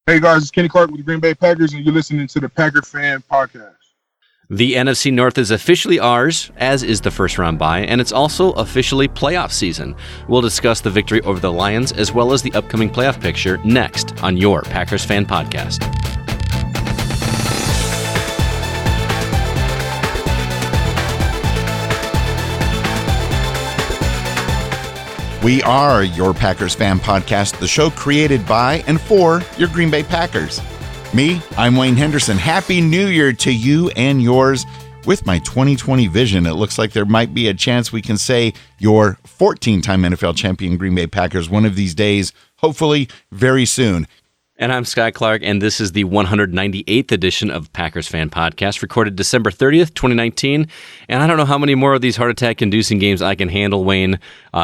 Hey guys, it's Kenny Clark with the Green Bay Packers, and you're listening to the Packer Fan Podcast. The NFC North is officially ours, as is the first round bye, and it's also officially playoff season. We'll discuss the victory over the Lions as well as the upcoming playoff picture next on your Packers Fan Podcast. We are your Packers Fan Podcast, the show created by and for your Green Bay Packers. Me, I'm Wayne Henderson. Happy New Year to you and yours. With my 2020 vision, it looks like there might be a chance we can say your 14-time NFL champion Green Bay Packers one of these days, hopefully very soon. And I'm Scott Clark, and this is the 198th edition of Packers Fan Podcast, recorded December 30th, 2019. And I don't know how many more of these heart attack-inducing games I can handle, Wayne.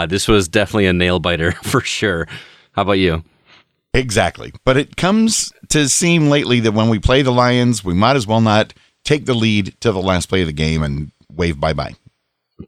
This was definitely a nail-biter for sure. How about you? Exactly. But it comes to seem lately that when we play the Lions, we might as well not take the lead to the last play of the game and wave bye-bye.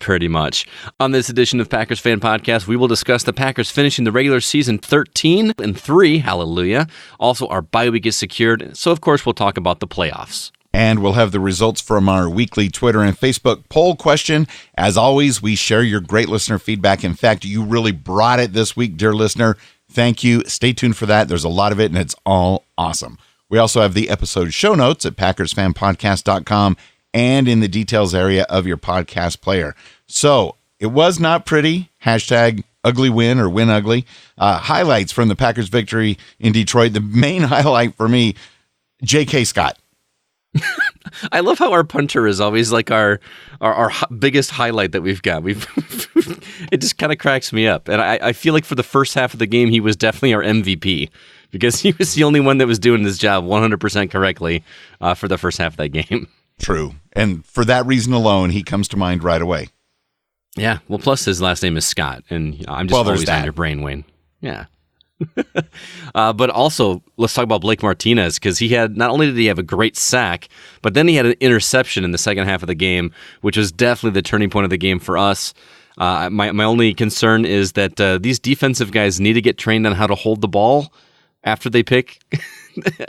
Pretty much. On this edition of Packers Fan Podcast, we will discuss the Packers finishing the regular season 13-3, hallelujah. Also, our bye week is secured, so of course we'll talk about the playoffs. And we'll have the results from our weekly Twitter and Facebook poll question. As always, we share your great listener feedback. In fact, you really brought it this week, dear listener. Thank you. Stay tuned for that. There's a lot of it, and it's all awesome. We also have the episode show notes at PackersFanPodcast.com and in the details area of your podcast player. So it was not pretty. Hashtag ugly win or win ugly. Highlights from the Packers victory in Detroit. The main highlight for me, J.K. Scott. I love how our punter is always like our biggest highlight that we've got. It just kind of cracks me up. And I feel like for the first half of the game, he was definitely our MVP because he was the only one that was doing his job 100% correctly for the first half of that game. True. And for that reason alone, he comes to mind right away. Yeah. Well, plus his last name is Scott, and I'm just always on your brain, Wayne. Yeah. But also, let's talk about Blake Martinez, because he had, not only did he have a great sack, but then he had an interception in the second half of the game, which was definitely the turning point of the game for us. My only concern is that these defensive guys need to get trained on how to hold the ball after they pick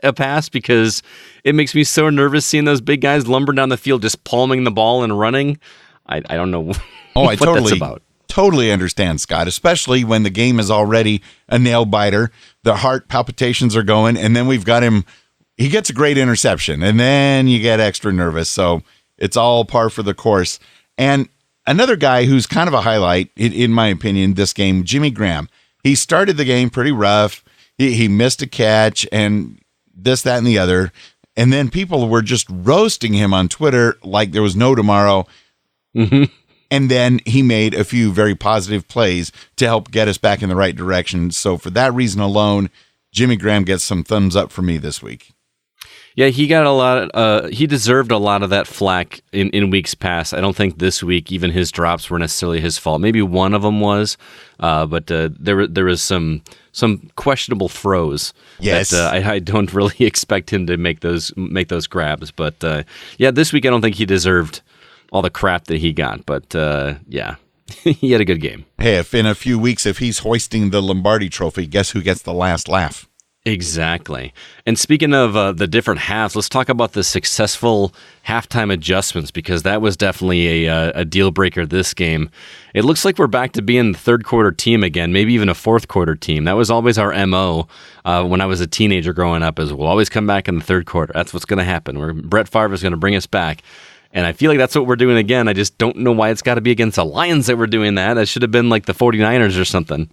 a pass, because it makes me so nervous seeing those big guys lumber down the field just palming the ball and running. I don't know what that's about. Totally understand, Scott, especially when the game is already a nail biter. The heart palpitations are going, and then we've got him. He gets a great interception, and then you get extra nervous. So it's all par for the course. And another guy who's kind of a highlight, in my opinion, this game, Jimmy Graham. He started the game pretty rough. He missed a catch and this, that, and the other. And then people were just roasting him on Twitter like there was no tomorrow. Mm-hmm. And then he made a few very positive plays to help get us back in the right direction. So for that reason alone, Jimmy Graham gets some thumbs up for me this week. Yeah, he got a lot. He deserved a lot of that flack in weeks past. I don't think this week even his drops were necessarily his fault. Maybe one of them was, but there was some questionable throws. Yes, that, I don't really expect him to make those grabs. But yeah, this week I don't think he deserved all the crap that he got. But yeah, he had a good game. Hey, if in a few weeks, if he's hoisting the Lombardi Trophy, guess who gets the last laugh? Exactly. And speaking of the different halves, let's talk about the successful halftime adjustments, because that was definitely a deal breaker this game. It looks like we're back to being the third quarter team again, maybe even a fourth quarter team. That was always our MO when I was a teenager growing up, is we'll always come back in the third quarter. That's what's going to happen. Brett Favre is going to bring us back. And I feel like that's what we're doing again. I just don't know why it's got to be against the Lions that we're doing that. It should have been like the 49ers or something.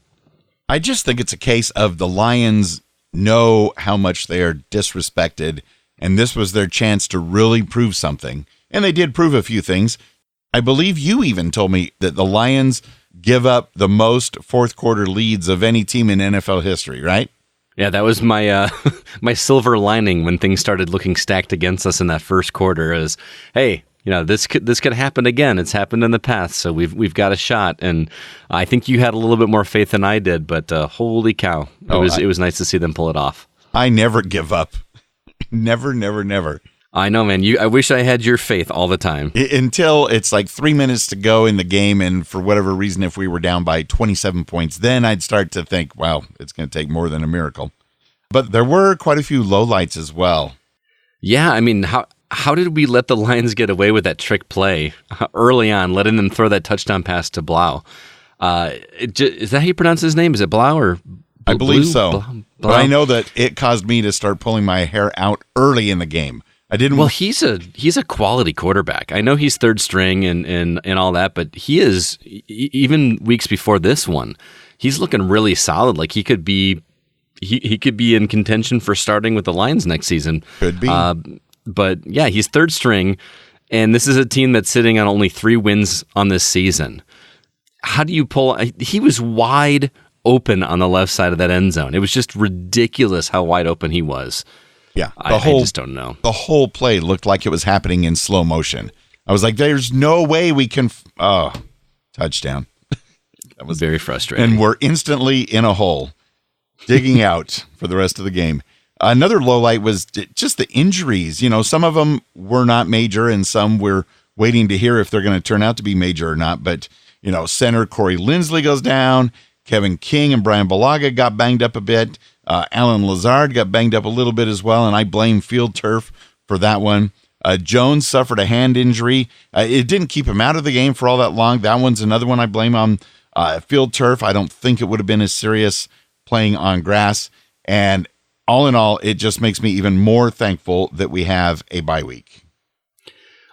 I just think it's a case of the Lions know how much they are disrespected, and this was their chance to really prove something. And they did prove a few things. I believe you even told me that the Lions give up the most fourth quarter leads of any team in NFL history, right? Yeah, that was my my silver lining when things started looking stacked against us in that first quarter. Is, hey, you know, this could happen again. It's happened in the past, so we've got a shot. And I think you had a little bit more faith than I did, but holy cow, it was nice to see them pull it off. I never give up. Never, never, never. I know, man. I wish I had your faith all the time. Until it's like 3 minutes to go in the game, and for whatever reason, if we were down by 27 points, then I'd start to think, wow, it's going to take more than a miracle. But there were quite a few lowlights as well. Yeah, I mean, how did we let the Lions get away with that trick play early on, letting them throw that touchdown pass to Blau? Is that how you pronounce his name? Is it Blau or? I believe so. Blau? But I know that it caused me to start pulling my hair out early in the game. I didn't. Well, he's a quality quarterback. I know he's third string and all that, but he is, even weeks before this one, he's looking really solid. Like he could be in contention for starting with the Lions next season. Could be. But yeah, he's third string, and this is a team that's sitting on only 3 wins on this season. How do you pull? He was wide open on the left side of that end zone. It was just ridiculous how wide open he was. Yeah, I just don't know. The whole play looked like it was happening in slow motion. I was like, "There's no way we can." Touchdown! That was very frustrating. And we're instantly in a hole, digging out for the rest of the game. Another low light was just the injuries. Some of them were not major, and some we're waiting to hear if they're going to turn out to be major or not. But center Corey Lindsley goes down. Kevin King and Brian Balaga got banged up a bit. Alan Lazard got banged up a little bit as well, and I blame field turf for that one. Jones suffered a hand injury. It didn't keep him out of the game for all that long. That one's another one I blame on field turf. I don't think it would have been as serious playing on grass. And all in all, it just makes me even more thankful that we have a bye week.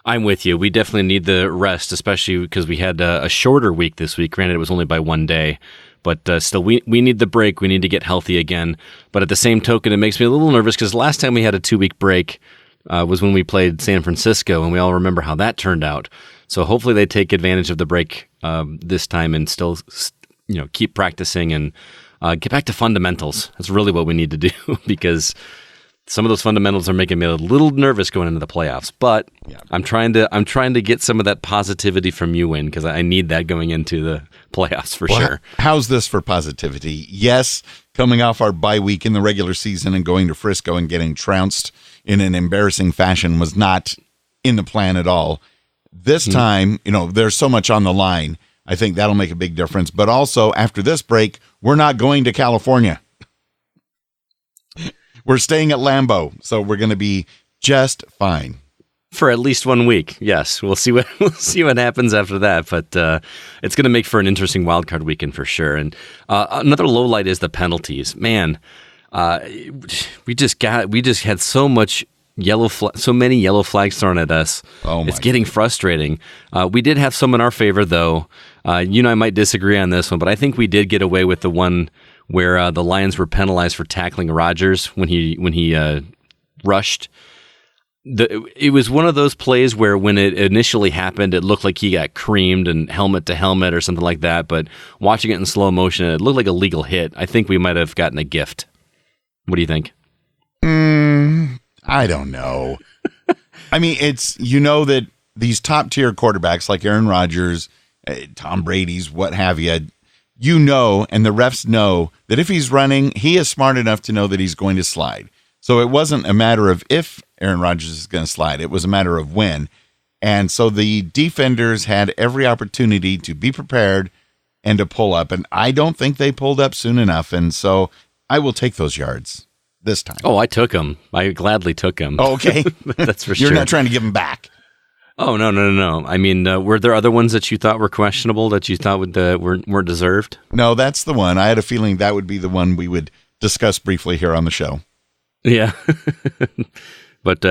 I'm with you. We definitely need the rest, especially because we had a shorter week this week. Granted, it was only by 1 day. But still, we need the break. We need to get healthy again. But at the same token, it makes me a little nervous because last time we had a 2-week break was when we played San Francisco, and we all remember how that turned out. So hopefully they take advantage of the break this time and still keep practicing and get back to fundamentals. That's really what we need to do because some of those fundamentals are making me a little nervous going into the playoffs. But yeah. I'm trying to get some of that positivity from you in because I need that going into the playoffs for sure. How's this for positivity? Yes, coming off our bye week in the regular season and going to Frisco and getting trounced in an embarrassing fashion was not in the plan at all. This time, there's so much on the line. I think that'll make a big difference. But also, after this break, we're not going to California. We're staying at Lambeau, so we're going to be just fine. For at least 1 week, yes. We'll see what happens after that, but it's going to make for an interesting wildcard weekend for sure. And another low light is the penalties. Man, we just had so many yellow flags thrown at us. It's getting frustrating. We did have some in our favor, though. I might disagree on this one, but I think we did get away with the one where the Lions were penalized for tackling Rodgers when he rushed. It was one of those plays where when it initially happened, it looked like he got creamed and helmet to helmet or something like that. But watching it in slow motion, it looked like a legal hit. I think we might have gotten a gift. What do you think? I don't know. I mean, it's that these top tier quarterbacks like Aaron Rodgers, Tom Brady's, what have you, and the refs know that if he's running, he is smart enough to know that he's going to slide. So it wasn't a matter of if Aaron Rodgers is going to slide. It was a matter of when. And so the defenders had every opportunity to be prepared and to pull up. And I don't think they pulled up soon enough. And so I will take those yards this time. Oh, I took them. I gladly took them. Oh, okay. That's for sure. You're not trying to give them back. Oh, no. I mean, were there other ones that you thought were questionable that you thought weren't deserved? No, that's the one. I had a feeling that would be the one we would discuss briefly here on the show. Yeah. But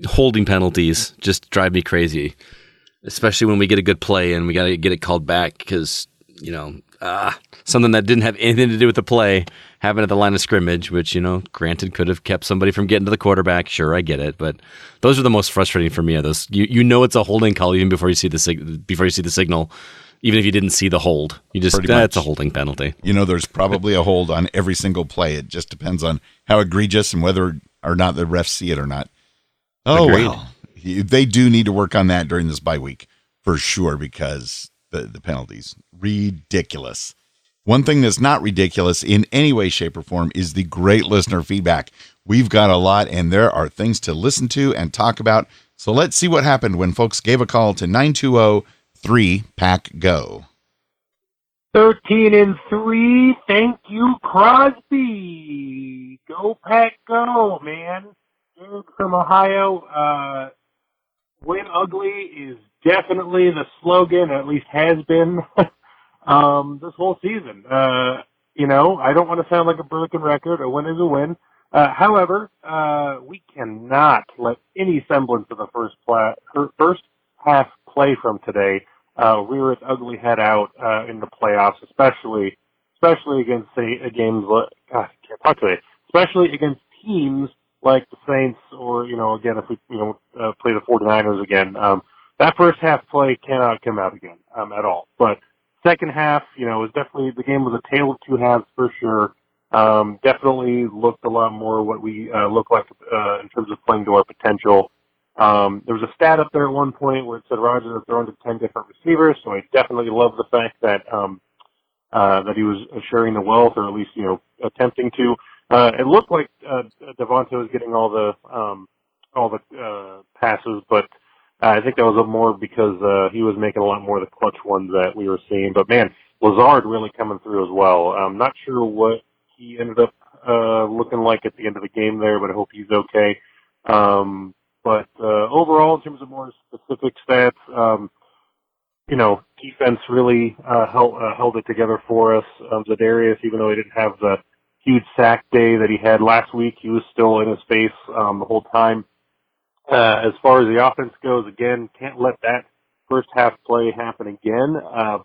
holding penalties just drive me crazy, especially when we get a good play and we got to get it called back because, something that didn't have anything to do with the play happened at the line of scrimmage, which, granted could have kept somebody from getting to the quarterback. Sure, I get it. But those are the most frustrating for me. Are those it's a holding call even before you see the signal. Even if you didn't see the hold, that's a holding penalty. There's probably a hold on every single play. It just depends on how egregious and whether or not the refs see it or not. Oh, agreed. Well, they do need to work on that during this bye week for sure because the penalties, ridiculous. One thing that's not ridiculous in any way, shape, or form is the great listener feedback. We've got a lot, and there are things to listen to and talk about. So let's see what happened when folks gave a call to 920-3-PACK-GO. 13-3. Thank you, Crosby. Go Pack, go, man. Jared from Ohio. Win ugly is definitely the slogan, at least has been this whole season. I don't want to sound like a broken record. A win is a win. However, we cannot let any semblance of the first half play from today rear its ugly head out in the playoffs, especially against especially against teams like the Saints, or again, if we play the 49ers again. That first half play cannot come out again at all. But second half, was definitely, the game was a tale of two halves for sure. Definitely looked a lot more what we look like in terms of playing to our potential. There was a stat up there at one point where it said Rodgers had thrown to 10 different receivers, so I definitely love the fact that that he was sharing the wealth, or at least attempting to. It looked like Devontae was getting all the passes, but I think that was more because he was making a lot more of the clutch ones that we were seeing. But man, Lazard really coming through as well. I'm not sure what he ended up looking like at the end of the game there, but I hope he's okay. But overall, in terms of more specific stats, defense really held it together for us. Zadarius, even though he didn't have the huge sack day that he had last week, he was still in his face the whole time. As far as the offense goes, again, can't let that first half play happen again.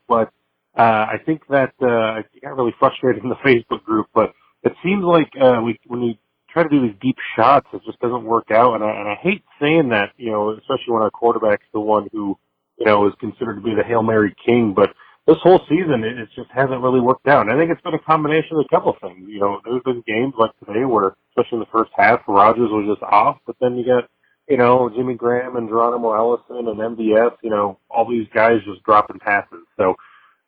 But I think that I got really frustrated in the Facebook group, but it seems like when we try to do these deep shots, it just doesn't work out. And I hate saying that, especially when our quarterback's the one who, is considered to be the Hail Mary king. But this whole season, it just hasn't really worked out. And I think it's been a combination of a couple of things. There's been games like today where, especially in the first half, Rodgers was just off, but then you got, Jimmy Graham and Geronimo Allison and MVS, all these guys just dropping passes. So,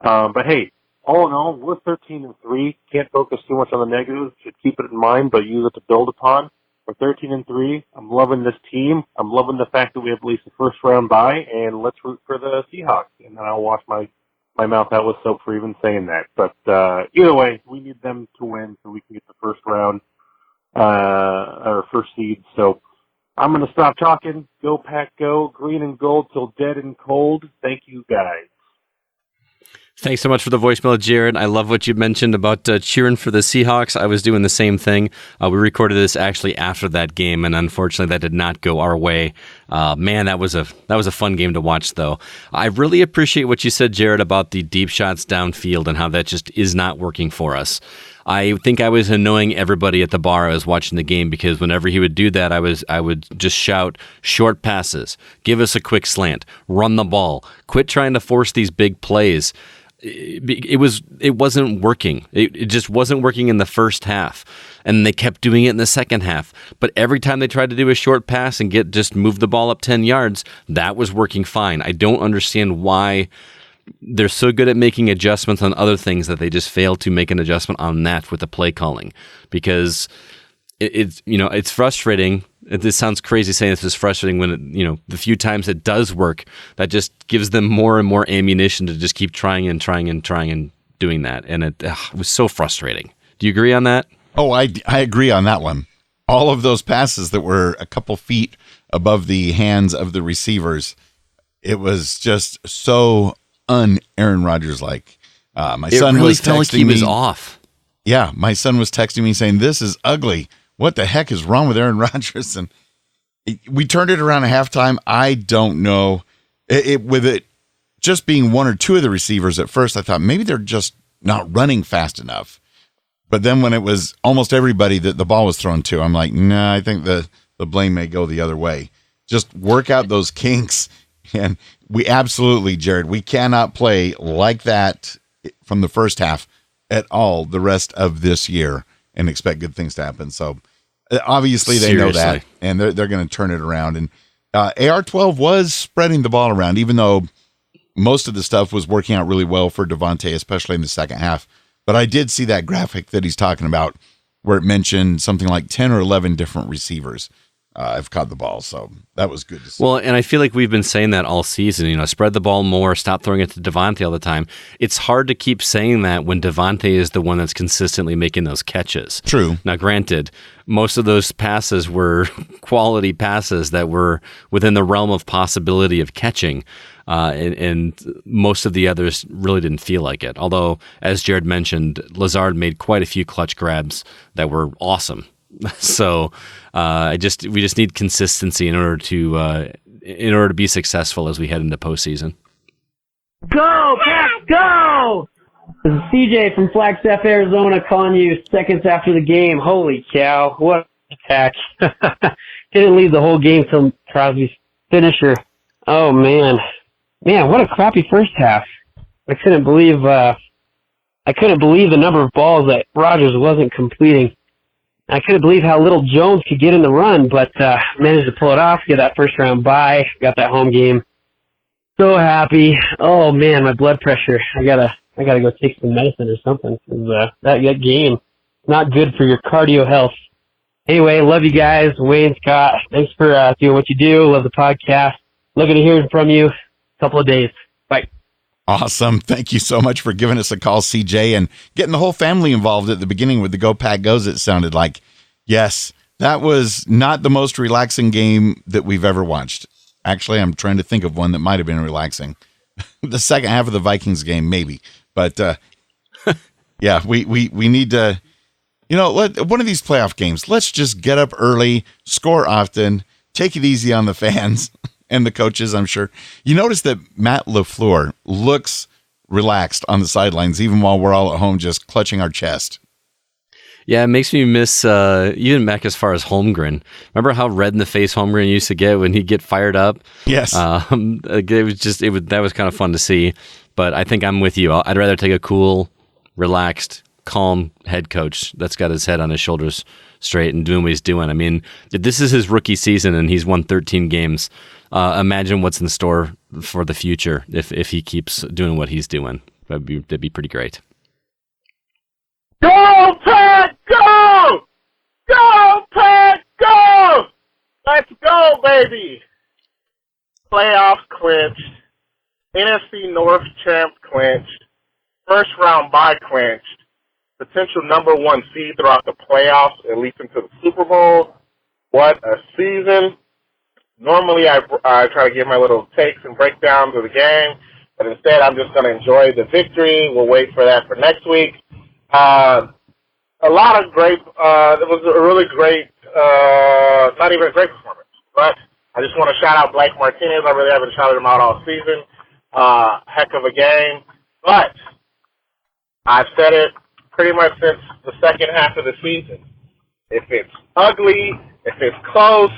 but hey, all in all, we're 13-3. Can't focus too much on the negatives. Should keep it in mind, but use it to build upon. We're 13-3. I'm loving this team. I'm loving the fact that we have at least a first round bye, and let's root for the Seahawks. And then I'll wash my mouth out with soap for even saying that. But either way, we need them to win so we can get the first round or first seed. So I'm going to stop talking. Go Pack, go. Green and gold till dead and cold. Thank you, guys. Thanks so much for the voicemail, Jared. I love what you mentioned about cheering for the Seahawks. I was doing the same thing. We recorded this actually after that game, and unfortunately that did not go our way. Man, that was a fun game to watch, though. I really appreciate what you said, Jared, about the deep shots downfield and how that just is not working for us. I think I was annoying everybody at the bar I was watching the game, because whenever he would do that, I would just shout, short passes, give us a quick slant, run the ball, quit trying to force these big plays. It wasn't working. It just wasn't working in the first half, and they kept doing it in the second half. But every time they tried to do a short pass and just move the ball up 10 yards, that was working fine. I don't understand why they're so good at making adjustments on other things that they just fail to make an adjustment on that with the play calling, because it's frustrating. This sounds crazy saying this is frustrating when the few times it does work, that just gives them more and more ammunition to just keep trying and doing that. And it was so frustrating. Do you agree on that? Oh, I agree on that one. All of those passes that were a couple feet above the hands of the receivers, it was just so un-Aaron Rodgers-like. My son really was felt like he was off. Yeah, my son was texting me saying, "This is ugly. What the heck is wrong with Aaron Rodgers?" And we turned it around at halftime. I don't know. With it just being one or two of the receivers at first, I thought maybe they're just not running fast enough. But then when it was almost everybody that the ball was thrown to, I'm like, nah, I think the blame may go the other way. Just work out those kinks. And we absolutely, Jared, we cannot play like that from the first half at all the rest of this year and expect good things to happen. So obviously they know that, and they're going to turn it around. And AR-12 was spreading the ball around, even though most of the stuff was working out really well for Devontae, especially in the second half. But I did see that graphic that he's talking about where it mentioned something like 10 or 11 different receivers. have caught the ball. So that was good to see. Well, and I feel like we've been saying that all season, spread the ball more, stop throwing it to Devontae all the time. It's hard to keep saying that when Devontae is the one that's consistently making those catches. True. Now, granted, most of those passes were quality passes that were within the realm of possibility of catching. And most of the others really didn't feel like it. Although, as Jared mentioned, Lazard made quite a few clutch grabs that were awesome. So we just need consistency in order to be successful as we head into postseason. Go, Pats, go! This is CJ from Flagstaff, Arizona, calling you seconds after the game. Holy cow, what a attack. Didn't leave the whole game till Crosby's finisher. Oh, man. Man, what a crappy first half. I couldn't believe the number of balls that Rodgers wasn't completing. I couldn't believe how little Jones could get in the run, but managed to pull it off, get that first round bye, got that home game. So happy. Oh man, my blood pressure. I gotta go take some medicine or something, 'cause that game not good for your cardio health. Anyway, love you guys, Wayne, Scott. Thanks for doing what you do. Love the podcast. Looking to hear from you. Couple of days. Bye. Awesome. Thank you so much for giving us a call, CJ, and getting the whole family involved at the beginning with the Go Pack Goes, it sounded like. Yes, that was not the most relaxing game that we've ever watched. Actually, I'm trying to think of one that might have been relaxing. The second half of the Vikings game, maybe. But, yeah, we need to, one of these playoff games, let's just get up early, score often, take it easy on the fans. And the coaches, I'm sure. You notice that Matt LaFleur looks relaxed on the sidelines, even while we're all at home just clutching our chest. Yeah, it makes me miss even back as far as Holmgren. Remember how red in the face Holmgren used to get when he'd get fired up? Yes. That was kind of fun to see. But I think I'm with you. I'd rather take a cool, relaxed, calm head coach that's got his head on his shoulders straight and doing what he's doing. I mean, this is his rookie season and he's won 13 games. Imagine what's in store for the future if he keeps doing what he's doing. That'd be pretty great. Go, Pat, go! Go, Pat, go! Let's go, baby! Playoffs clinched. NFC North champ clinched. First round bye clinched. Potential number 1 seed throughout the playoffs, at least into the Super Bowl. What a season. Normally, I try to give my little takes and breakdowns of the game, but instead, I'm just going to enjoy the victory. We'll wait for that for next week. A lot of great, it was a really great, not even a great performance, but I just want to shout out Blake Martinez. I really haven't shouted him out all season. Heck of a game. But I've said it pretty much since the second half of the season. If it's ugly, if it's close,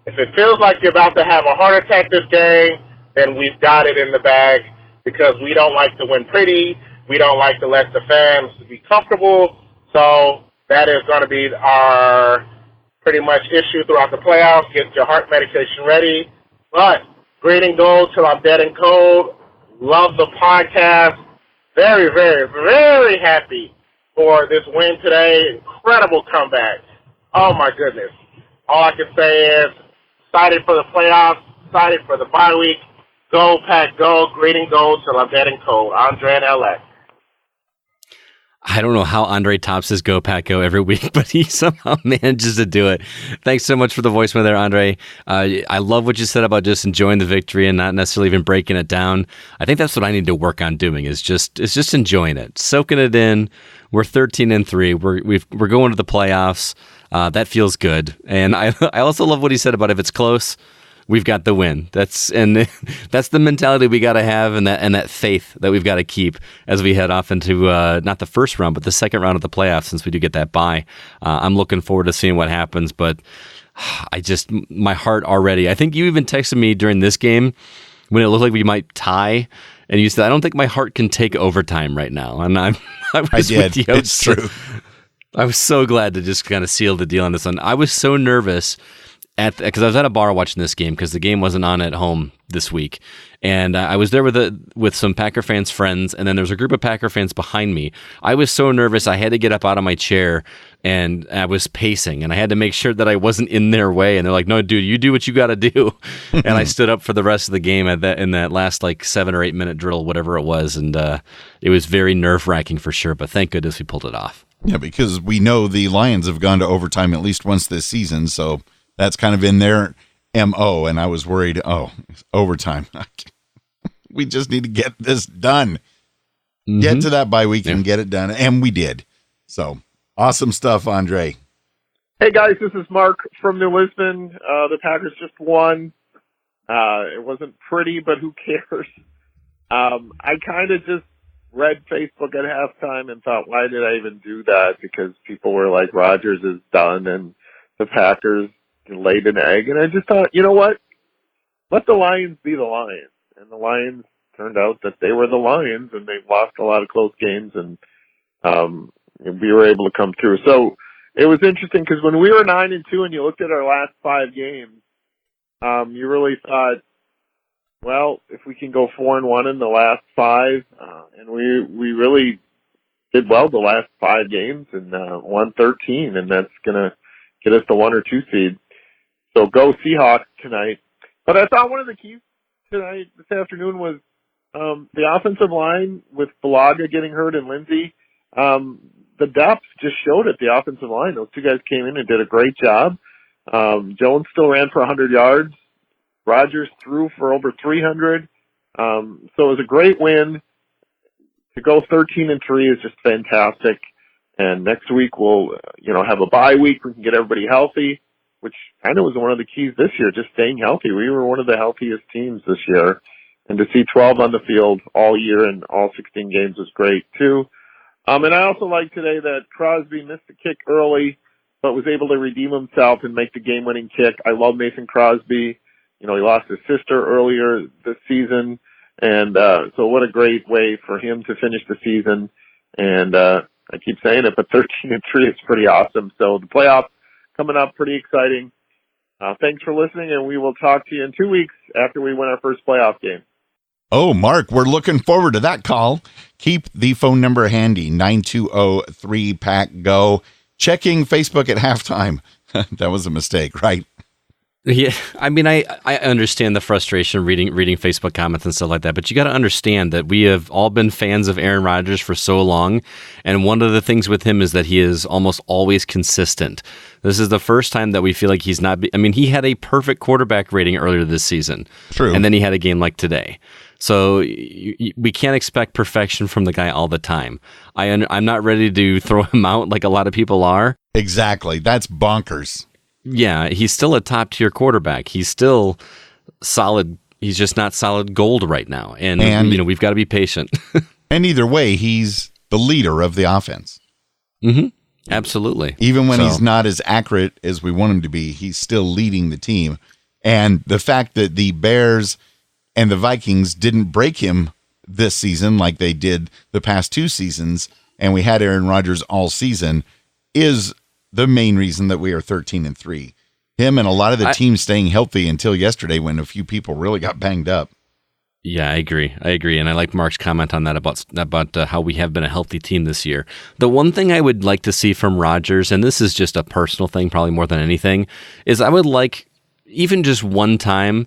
if it feels like you're about to have a heart attack this game, then we've got it in the bag because we don't like to win pretty. We don't like to let the fans be comfortable. So that is going to be our pretty much issue throughout the playoffs. Get your heart medication ready. But green and gold till I'm dead and cold. Love the podcast. Very, very, very happy for this win today. Incredible comeback. Oh, my goodness. All I can say is excited for the playoffs, excited for the bye week. Go, Pack, go. Green and gold till I'm dead and cold. Andre in L.A. I don't know how Andre tops his Go Pack Go every week, but he somehow manages to do it. Thanks so much for the voicemail there, Andre. I love what you said about just enjoying the victory and not necessarily even breaking it down. I think that's what I need to work on doing is just enjoying it, soaking it in. We're 13-3. We're going to the playoffs. That feels good. And I also love what he said about if it's close, we've got the win. That's the mentality we got to have, and that faith that we've got to keep as we head off into not the first round, but the second round of the playoffs. Since we do get that bye, I'm looking forward to seeing what happens. But my heart already. I think you even texted me during this game when it looked like we might tie, and you said, "I don't think my heart can take overtime right now." And I was with you. It's true. I was so glad to just kind of seal the deal on this one. I was so nervous because I was at a bar watching this game because the game wasn't on at home this week, and I was there with some Packer fans friends, and then there was a group of Packer fans behind me. I was so nervous I had to get up out of my chair, and I was pacing, and I had to make sure that I wasn't in their way. And they're like, "No, dude, you do what you got to do." And I stood up for the rest of the game in that last like 7 or 8 minute drill, whatever it was, and it was very nerve-wracking for sure. But thank goodness we pulled it off. Yeah, because we know the Lions have gone to overtime at least once this season, so that's kind of in their MO, and I was worried, overtime. We just need to get this done. Mm-hmm. Get to that bye week and get it done, and we did. So, awesome stuff, Andre. Hey, guys, this is Mark from New Lisbon. The Packers just won. It wasn't pretty, but who cares? I kind of just read Facebook at halftime and thought, why did I even do that? Because people were like, Rodgers is done, and the Packers laid an egg. And I just thought, you know what? Let the Lions be the Lions. And the Lions turned out that they were the Lions, and they lost a lot of close games, and we were able to come through. So it was interesting because when we were 9-2 and you looked at our last 5 games, you really thought, well, if we can go 4-1 in the last 5, and we really did well the last 5 games and won 13, and that's gonna get us the 1 or 2 seed. So go Seahawks tonight. But I thought one of the keys tonight, this afternoon, was the offensive line with Balaga getting hurt and Lindsey. The depth just showed at the offensive line. Those 2 guys came in and did a great job. Jones still ran for 100 yards. Rodgers threw for over 300. So it was a great win. To go 13-3 is just fantastic. And next week we'll, have a bye week. We can get everybody healthy, which kind of was one of the keys this year, just staying healthy. We were one of the healthiest teams this year. And to see 12 on the field all year and all 16 games was great too. And I also like today that Crosby missed the kick early, but was able to redeem himself and make the game-winning kick. I love Mason Crosby. He lost his sister earlier this season. And so what a great way for him to finish the season. And I keep saying it, but 13-3 is pretty awesome. So the playoffs coming up, pretty exciting. Thanks for listening, and we will talk to you in 2 weeks after we win our first playoff game. Oh, Mark, we're looking forward to that call. Keep the phone number handy, 920-3-PACK-GO. Checking Facebook at halftime. That was a mistake, right? Yeah, I mean, I understand the frustration reading Facebook comments and stuff like that, but you got to understand that we have all been fans of Aaron Rodgers for so long, and one of the things with him is that he is almost always consistent. This is the first time that we feel like he's not. He had a perfect quarterback rating earlier this season. True. And then he had a game like today. So we can't expect perfection from the guy all the time. I'm not ready to throw him out like a lot of people are. Exactly. That's bonkers. Yeah, he's still a top-tier quarterback. He's still solid. He's just not solid gold right now. And we've got to be patient. And either way, he's the leader of the offense. Mm-hmm. Absolutely. Even when he's not as accurate as we want him to be, he's still leading the team. And the fact that the Bears and the Vikings didn't break him this season like they did the past 2 seasons, and we had Aaron Rodgers all season, is the main reason that we are 13-3. Him and a lot of the team staying healthy until yesterday when a few people really got banged up. Yeah, I agree. And I like Mark's comment on that about how we have been a healthy team this year. The one thing I would like to see from Rodgers, and this is just a personal thing probably more than anything, is I would like even just one time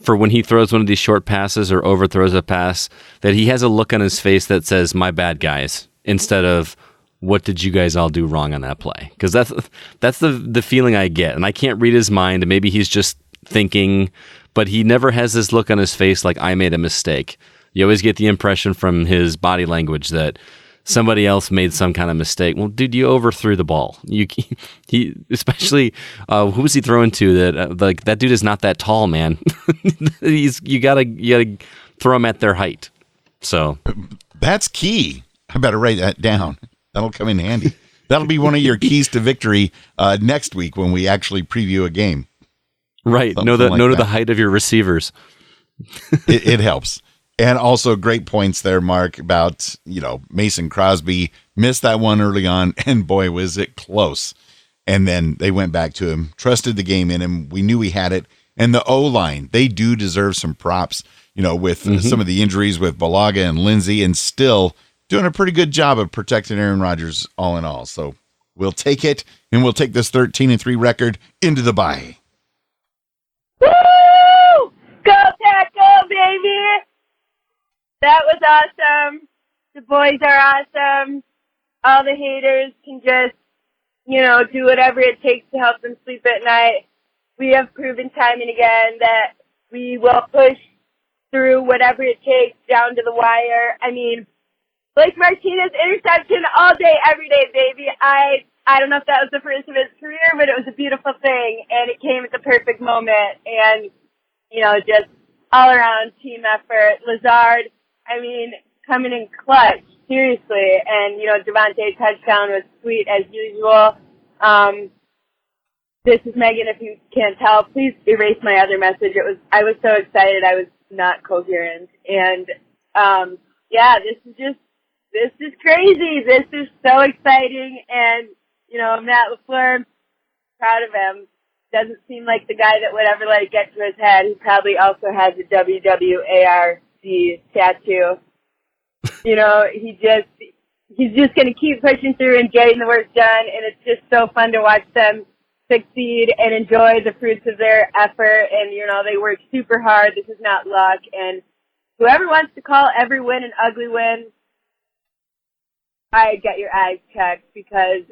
for when he throws one of these short passes or overthrows a pass that he has a look on his face that says, "My bad, guys," instead of, "What did you guys all do wrong on that play?" Because that's the feeling I get, and I can't read his mind, and maybe he's just thinking, but he never has this look on his face like, "I made a mistake." You always get the impression from his body language that somebody else made some kind of mistake. Well, dude, you overthrew the ball. He especially who was he throwing to? That dude is not that tall, man. You gotta throw him at their height. So that's key. I better write that down. That'll come in handy. That'll be one of your keys to victory next week when we actually preview a game. Right. Know the height of your receivers. It helps. And also great points there, Mark, about, Mason Crosby missed that one early on, and boy, was it close. And then they went back to him, trusted the game in him. We knew he had it. And the O-line, they do deserve some props, with some of the injuries with Balaga and Lindsey, and still doing a pretty good job of protecting Aaron Rodgers all in all. So we'll take it, and we'll take this 13-3 record into the bye. Woo! Go Pack, go, baby! That was awesome. The boys are awesome. All the haters can just, do whatever it takes to help them sleep at night. We have proven time and again that we will push through whatever it takes down to the wire. I mean, Blake Martinez interception all day, every day, baby. I don't know if that was the first of his career, but it was a beautiful thing, and it came at the perfect moment. And, just all-around team effort. Lazard, coming in clutch, seriously. And, Devontae's touchdown was sweet as usual. This is Megan. If you can't tell, please erase my other message. I was so excited. I was not coherent. And, this is crazy. This is so exciting. And, Matt LaFleur, proud of him. Doesn't seem like the guy that would ever let it get to his head. He probably also has a WWARD tattoo. He's just going to keep pushing through and getting the work done. And it's just so fun to watch them succeed and enjoy the fruits of their effort. And, they work super hard. This is not luck. And whoever wants to call every win an ugly win, I get your eyes checked, because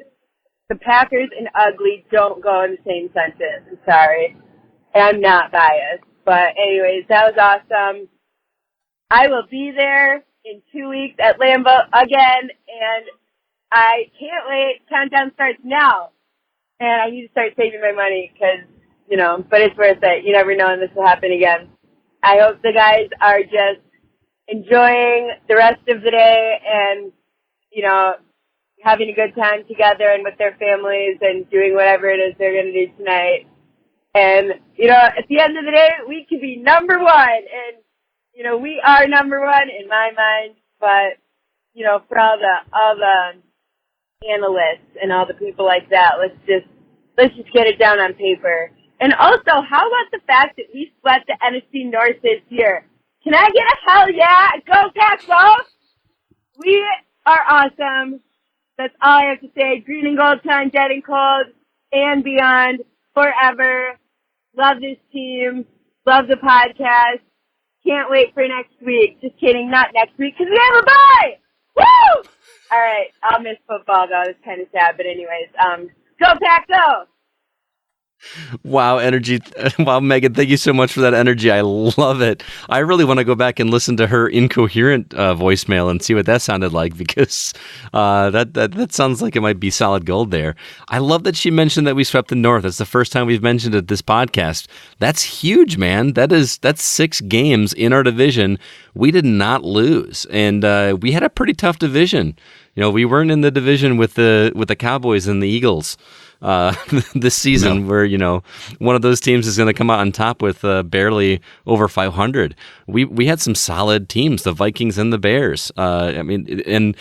the Packers and ugly don't go in the same sentence. I'm sorry. I'm not biased. But anyways, that was awesome. I will be there in 2 weeks at Lambeau again, and I can't wait. Countdown starts now. And I need to start saving my money because, but it's worth it. You never know when this will happen again. I hope the guys are just enjoying the rest of the day and, having a good time together and with their families and doing whatever it is they're going to do tonight. And, at the end of the day, we could be number one. And, we are number one in my mind. But, for all the analysts and all the people like that, let's just get it down on paper. And also, how about the fact that we swept the NFC North this year? Can I get a hell yeah? Go Pack, go! We are awesome. That's all I have to say. Green and gold time, dead and cold, and beyond, forever. Love this team. Love the podcast. Can't wait for next week. Just kidding, not next week, because we have a bye! Woo! All right, I'll miss football, though. It's kind of sad, but anyways, go Pack, go! Wow, energy. Wow, Megan, thank you so much for that energy. I love it. I really want to go back and listen to her incoherent voicemail and see what that sounded like, because that sounds like it might be solid gold there. I love that she mentioned that we swept the North. That's the first time we've mentioned it this podcast. That's huge, man. That's 6 games in our division. We did not lose, and we had a pretty tough division. We weren't in the division with the Cowboys and the Eagles this season, where one of those teams is going to come out on top with barely over 500. We had some solid teams, the Vikings and the Bears. The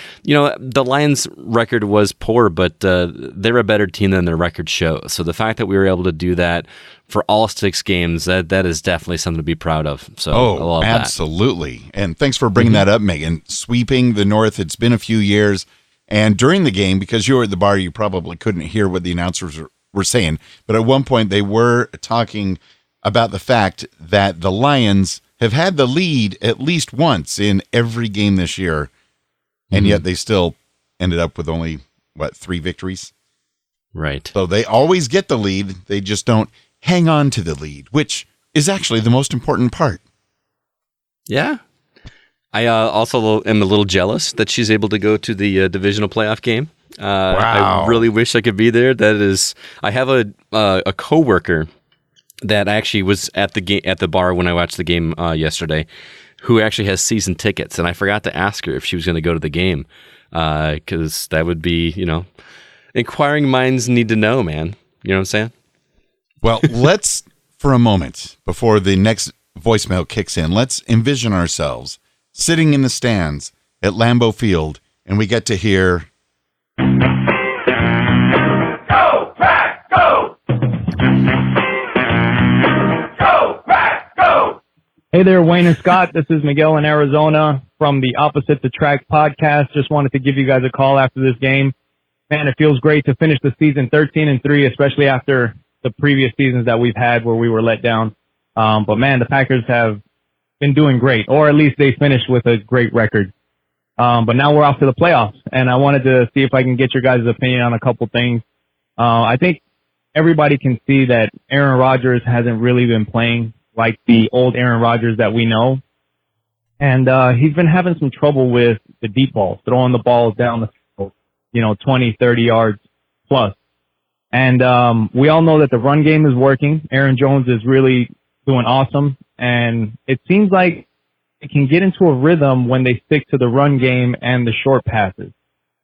Lions' record was poor, but they're a better team than their record shows. So the fact that we were able to do that for all 6 games, that is definitely something to be proud of. So I love absolutely. That. And thanks for bringing that up, Megan. Sweeping the North, it's been a few years. And during the game, because you were at the bar, you probably couldn't hear what the announcers were saying. But at one point, they were talking about the fact that the Lions have had the lead at least once in every game this year. And yet they still ended up with only, 3 victories? Right. So they always get the lead. They just don't hang on to the lead, which is actually the most important part. Yeah. I also am a little jealous that she's able to go to the divisional playoff game. Wow. I really wish I could be there. I have a coworker that actually was at the bar when I watched the game yesterday, who actually has season tickets, and I forgot to ask her if she was going to go to the game, because that would be, inquiring minds need to know, man. You know what I'm saying? Well, let's, for a moment, before the next voicemail kicks in, let's envision ourselves sitting in the stands at Lambeau Field, and we get to hear... Go Pack! Go, Pack, go! Hey there, Wayne and Scott. This is Miguel in Arizona from the Opposite the Track podcast. Just wanted to give you guys a call after this game. Man, it feels great to finish the season 13-3, especially after the previous seasons that we've had where we were let down. But man, the Packers have been doing great, or at least they finished with a great record. But now we're off to the playoffs, and I wanted to see if I can get your guys' opinion on a couple things. I think everybody can see that Aaron Rodgers hasn't really been playing like the old Aaron Rodgers that we know. And he's been having some trouble with the deep balls, throwing the balls down the field, 20, 30 yards plus. And we all know that the run game is working. Aaron Jones is really doing awesome. And it seems like it can get into a rhythm when they stick to the run game and the short passes.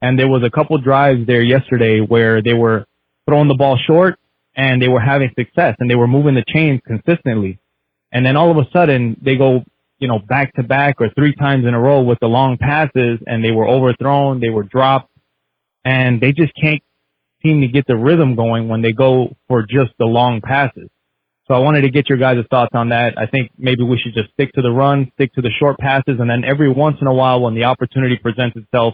And there was a couple drives there yesterday where they were throwing the ball short and they were having success and they were moving the chains consistently. And then all of a sudden they go, back to back or 3 times in a row with the long passes, and they were overthrown, they were dropped, and they just can't seem to get the rhythm going when they go for just the long passes. So I wanted to get your guys' thoughts on that. I think maybe we should just stick to the run, stick to the short passes, and then every once in a while when the opportunity presents itself,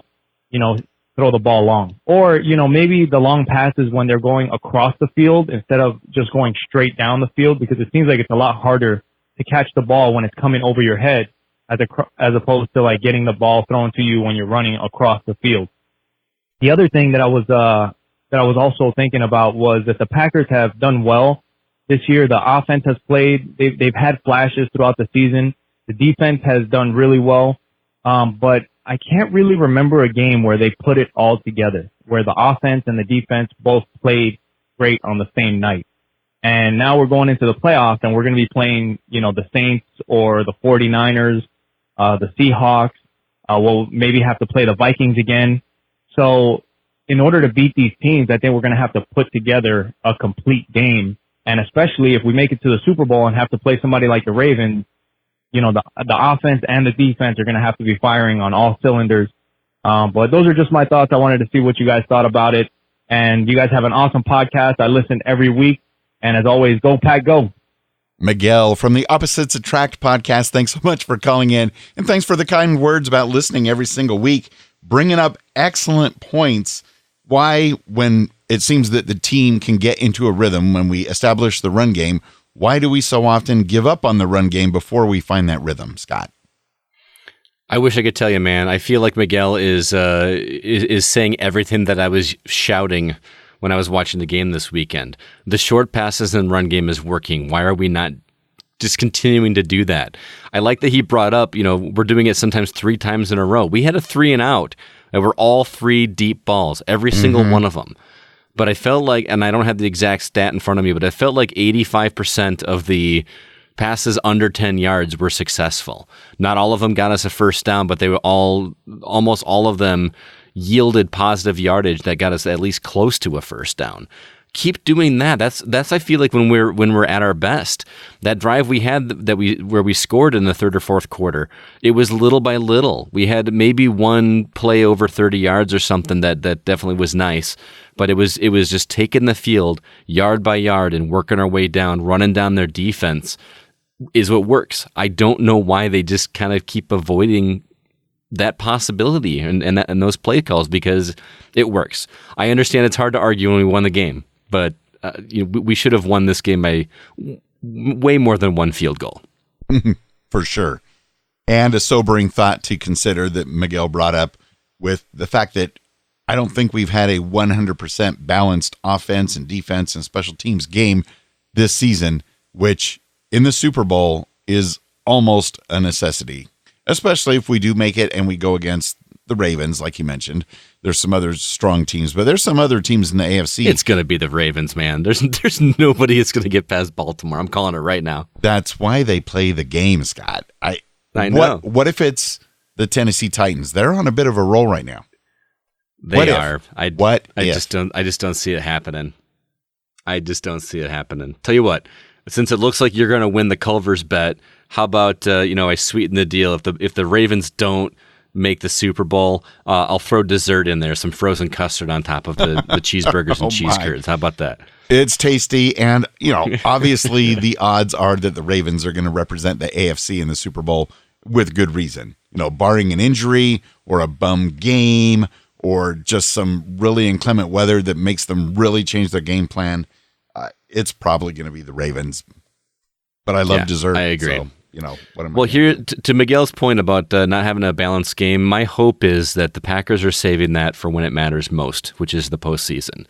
throw the ball long. Or, maybe the long passes when they're going across the field instead of just going straight down the field, because it seems like it's a lot harder to catch the ball when it's coming over your head as opposed to like getting the ball thrown to you when you're running across the field. The other thing that I was also thinking about was that the Packers have done well this year. The offense has played. They've had flashes throughout the season. The defense has done really well. But I can't really remember a game where they put it all together, where the offense and the defense both played great on the same night. And now we're going into the playoffs and we're going to be playing, the Saints or the 49ers, the Seahawks. We'll maybe have to play the Vikings again. So in order to beat these teams, I think we're going to have to put together a complete game. And especially if we make it to the Super Bowl and have to play somebody like the Ravens, the offense and the defense are going to have to be firing on all cylinders. But those are just my thoughts. I wanted to see what you guys thought about it. And you guys have an awesome podcast. I listen every week. And as always, go Pack, go. Miguel from the Opposites Attract podcast, thanks so much for calling in. And thanks for the kind words about listening every single week, bringing up excellent points. Why, when it seems that the team can get into a rhythm when we establish the run game, why do we so often give up on the run game before we find that rhythm, Scott? I wish I could tell you, man. I feel like Miguel is saying everything that I was shouting when I was watching the game this weekend. The short passes and run game is working. Why are we not just continuing to do that? I like that he brought up, we're doing it sometimes 3 times in a row. We had a 3 and out, and we're all 3 deep balls, every single one of them. But I felt like, and I don't have the exact stat in front of me, but I felt like 85% of the passes under 10 yards were successful. Not all of them got us a first down, but they were almost all of them yielded positive yardage that got us at least close to a first down. Keep doing that. That's I feel like when we're at our best. That drive we had where we scored in the 3rd or 4th quarter, it was little by little. We had maybe one play over 30 yards or something that definitely was nice, but it was just taking the field yard by yard and working our way down, running down their defense is what works. I don't know why they just kind of keep avoiding that possibility and those play calls, because it works. I understand it's hard to argue when we won the game, but we should have won this game by way more than 1 field goal. For sure. And a sobering thought to consider that Miguel brought up with the fact that I don't think we've had a 100% balanced offense and defense and special teams game this season, which in the Super Bowl is almost a necessity. Especially if we do make it and we go against the Ravens, like you mentioned. There's some other strong teams, but there's some other teams in the AFC. It's going to be the Ravens, man. There's nobody that's going to get past Baltimore. I'm calling it right now. That's why they play the game, Scott. I know. What if it's the Tennessee Titans? They're on a bit of a roll right now. They are. I just don't see it happening. I just don't see it happening. Tell you what, since it looks like you're going to win the Culver's bet, how about I sweeten the deal? If the Ravens don't make the Super Bowl, I'll throw dessert in there, some frozen custard on top of the cheeseburgers and cheese curds. How about that? It's tasty, and obviously the odds are that the Ravens are going to represent the AFC in the Super Bowl with good reason. Barring an injury or a bum game or just some really inclement weather that makes them really change their game plan, it's probably going to be the Ravens. But I love dessert. I agree. So, what am I? Well, here to Miguel's point about not having a balanced game, my hope is that the Packers are saving that for when it matters most, which is the postseason.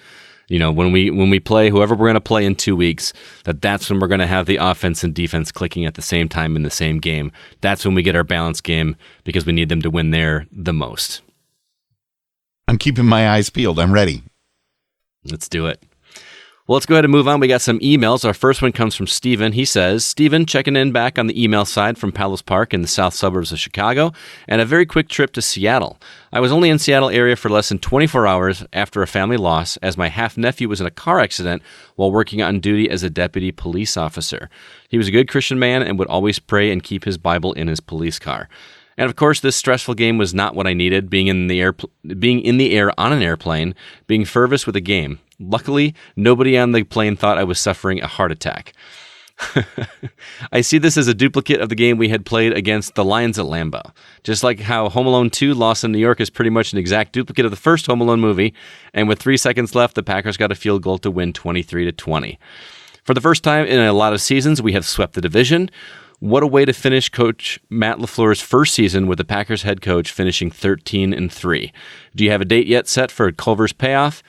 When we play whoever we're going to play in 2 weeks, that's when we're going to have the offense and defense clicking at the same time in the same game. That's when we get our balanced game because we need them to win there the most. I'm keeping my eyes peeled. I'm ready. Let's do it. Well, let's go ahead and move on. We got some emails. Our first one comes from Steven. He says, Steven, checking in back on the email side from Palos Park in the south suburbs of Chicago, and a very quick trip to Seattle. I was only in Seattle area for less than 24 hours after a family loss, as my half-nephew was in a car accident while working on duty as a deputy police officer. He was a good Christian man and would always pray and keep his Bible in his police car. And of course, this stressful game was not what I needed, being in the air on an airplane, being fervous with a game. Luckily, nobody on the plane thought I was suffering a heart attack. I see this as a duplicate of the game we had played against the Lions at Lambeau. Just like how Home Alone 2 Lost in New York is pretty much an exact duplicate of the first Home Alone movie, and with 3 seconds left, the Packers got a field goal to win 23-20. For the first time in a lot of seasons, we have swept the division. What a way to finish Coach Matt LaFleur's first season with the Packers head coach finishing 13-3. Do you have a date yet set for Culver's payoff?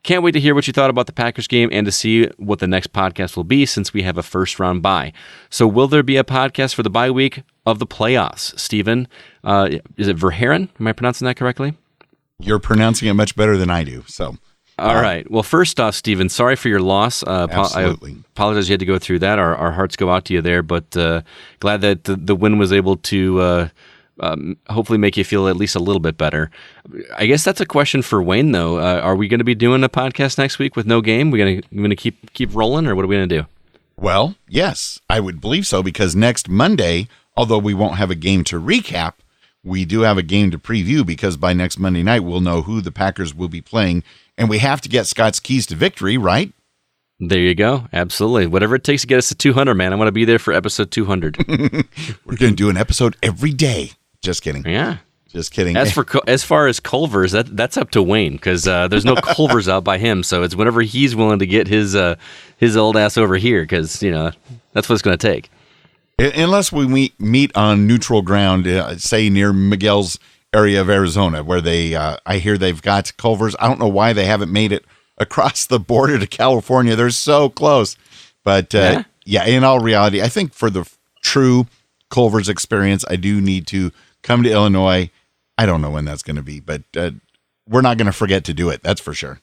Can't wait to hear what you thought about the Packers game and to see what the next podcast will be since we have a first-round bye. So will there be a podcast for the bye week of the playoffs? Steven, is it Verheeren? Am I pronouncing that correctly? You're pronouncing it much better than I do. So, all right. Well, first off, Steven, sorry for your loss. Absolutely. I apologize you had to go through that. Our hearts go out to you there, but glad that the win was able to hopefully make you feel at least a little bit better. I guess that's a question for Wayne, though. Are we going to be doing a podcast next week with no game? We're going to keep rolling, or what are we going to do? Well, yes, I would believe so, because next Monday, although we won't have a game to recap, we do have a game to preview, because by next Monday night, we'll know who the Packers will be playing, and we have to get Scott's keys to victory, right? There you go. Absolutely. Whatever it takes to get us to 200, man. I want to be there for episode 200. We're going to do an episode every day. Just kidding. Yeah. Just kidding. As far as Culver's, that's up to Wayne, because there's no Culver's out by him. So it's whenever he's willing to get his old ass over here, because that's what it's going to take. Unless we meet on neutral ground, say near Miguel's area of Arizona, where I hear they've got Culver's. I don't know why they haven't made it across the border to California. They're so close. But yeah, in all reality, I think for the true Culver's experience, I do need to come to Illinois. I don't know when that's going to be, but we're not going to forget to do it. That's for sure.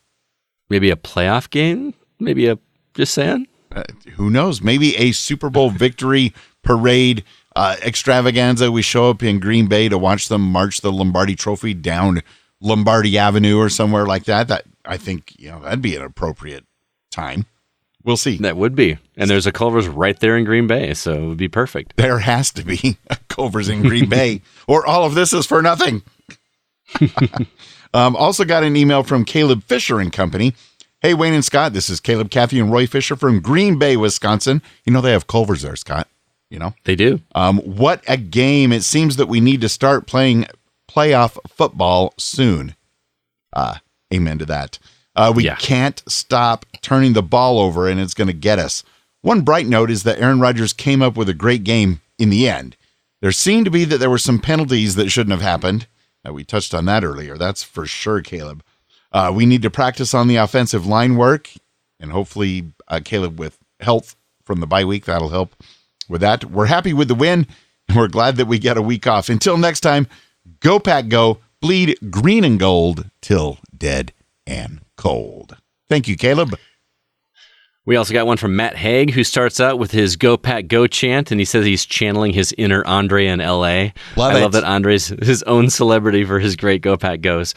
Maybe a playoff game? Just saying? Who knows? Maybe a Super Bowl victory parade extravaganza. We show up in Green Bay to watch them march the Lombardi Trophy down Lombardi Avenue or somewhere like that. That I think that'd be an appropriate time. We'll see. That would be. And there's a Culver's right there in Green Bay, so it would be perfect. There has to be a Culver's in Green Bay, or all of this is for nothing. Also got an email from Caleb Fisher and Company. Hey, Wayne and Scott, this is Caleb, Kathy, and Roy Fisher from Green Bay, Wisconsin. They have Culver's there, Scott. They do. What a game. It seems that we need to start playing playoff football soon. Amen to that. We can't stop turning the ball over, and it's going to get us. One bright note is that Aaron Rodgers came up with a great game in the end. There seemed to be that there were some penalties that shouldn't have happened. We touched on that earlier. That's for sure, Caleb. We need to practice on the offensive line work, and hopefully Caleb with health from the bye week, that'll help with that. We're happy with the win, and we're glad that we get a week off. Until next time, go Pack Go, bleed green and gold till dead and cold. Thank you, Caleb. We also got one from Matt Haig, who starts out with his Go Pack Go chant, and he says he's channeling his inner Andre in L.A. I love that Andre's his own celebrity for his great Go Pack Goes.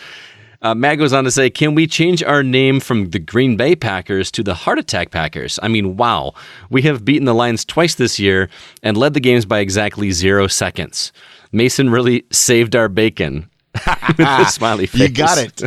Matt goes on to say, can we change our name from the Green Bay Packers to the Heart Attack Packers? I mean, wow. We have beaten the Lions twice this year and led the games by exactly 0 seconds. Mason really saved our bacon. With a smiley face. You got it.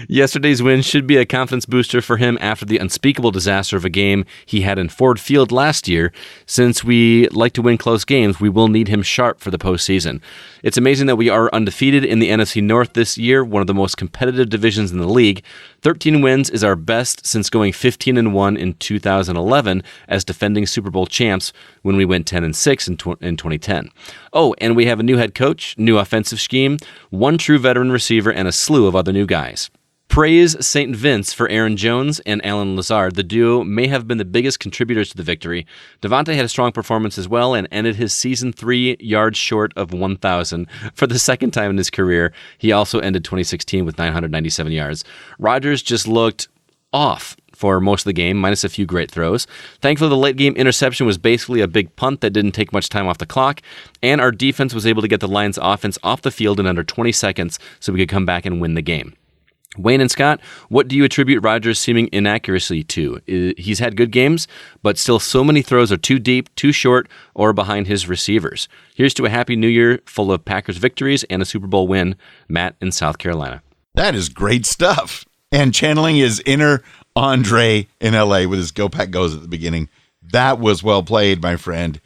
Yesterday's win should be a confidence booster for him after the unspeakable disaster of a game he had in Ford Field last year. Since we like to win close games, we will need him sharp for the postseason. It's amazing that we are undefeated in the NFC North this year, one of the most competitive divisions in the league. 13 wins is our best since going 15-1 in 2011 as defending Super Bowl champs when we went 10-6 in 2010. Oh, and we have a new head coach, new offensive scheme, one true veteran receiver, and a slew of other new guys. Praise St. Vince for Aaron Jones and Alan Lazard. The duo may have been the biggest contributors to the victory. Devontae had a strong performance as well and ended his season 3 yards short of 1,000 for the second time in his career. He also ended 2016 with 997 yards. Rodgers just looked off for most of the game, minus a few great throws. Thankfully, the late-game interception was basically a big punt that didn't take much time off the clock, and our defense was able to get the Lions' offense off the field in under 20 seconds so we could come back and win the game. Wayne and Scott, what do you attribute Rodgers' seeming inaccuracy to? He's had good games, but still so many throws are too deep, too short, or behind his receivers. Here's to a happy new year full of Packers victories and a Super Bowl win. Matt in South Carolina. That is great stuff. And channeling his inner Andre in LA with his Go Pack Goes at the beginning. That was well played, my friend.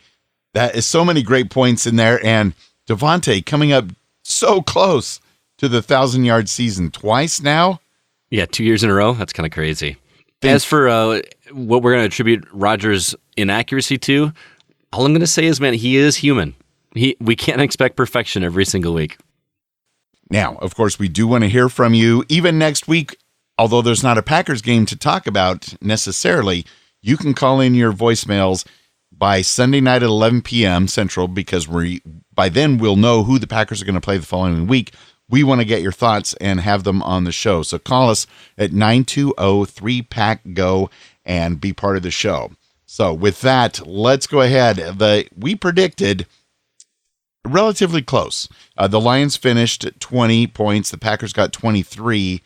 That is so many great points in there. And Devontae coming up so close to the 1,000-yard season twice now. Yeah, 2 years in a row. That's kind of crazy. As for what we're going to attribute Rodgers' inaccuracy to, all I'm going to say is, man, he is human. We can't expect perfection every single week. Now, of course, we do want to hear from you. Even next week, although there's not a Packers game to talk about necessarily, you can call in your voicemails by Sunday night at 11 p.m. Central, because by then we'll know who the Packers are going to play the following week. We want to get your thoughts and have them on the show. So call us at 920-3PACK-GO and be part of the show. So with that, let's go ahead. We predicted relatively close. The Lions finished at 20 points. The Packers got 23.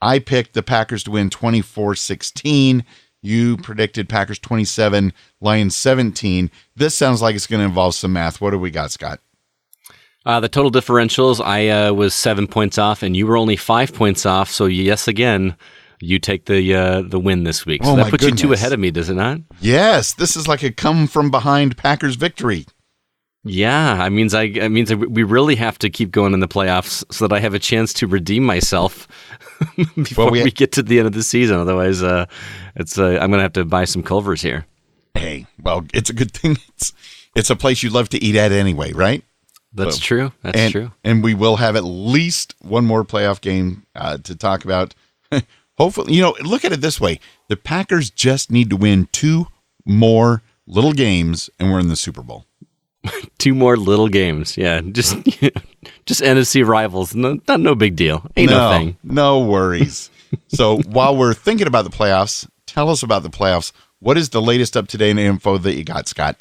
I picked the Packers to win 24-16. You predicted Packers 27, Lions 17. This sounds like it's going to involve some math. What do we got, Scott? The total differentials, I was 7 points off, and you were only 5 points off. So yes, again, you take the win this week. So that puts you 2 ahead of me, does it not? Yes, this is like a come from behind Packers victory. Yeah, it means we really have to keep going in the playoffs so that I have a chance to redeem myself before we get to the end of the season. Otherwise, I'm going to have to buy some Culvers here. Hey, well, it's a good thing. It's a place you love to eat at anyway, right? That's true. That's true. And we will have at least one more playoff game to talk about. Hopefully, look at it this way. The Packers just need to win 2 more little games, and we're in the Super Bowl. 2 more little games. Yeah, just NFC rivals. No big deal. Ain't no thing. No worries. So while we're thinking about the playoffs, tell us about the playoffs. What is the latest up-to-date info that you got, Scott?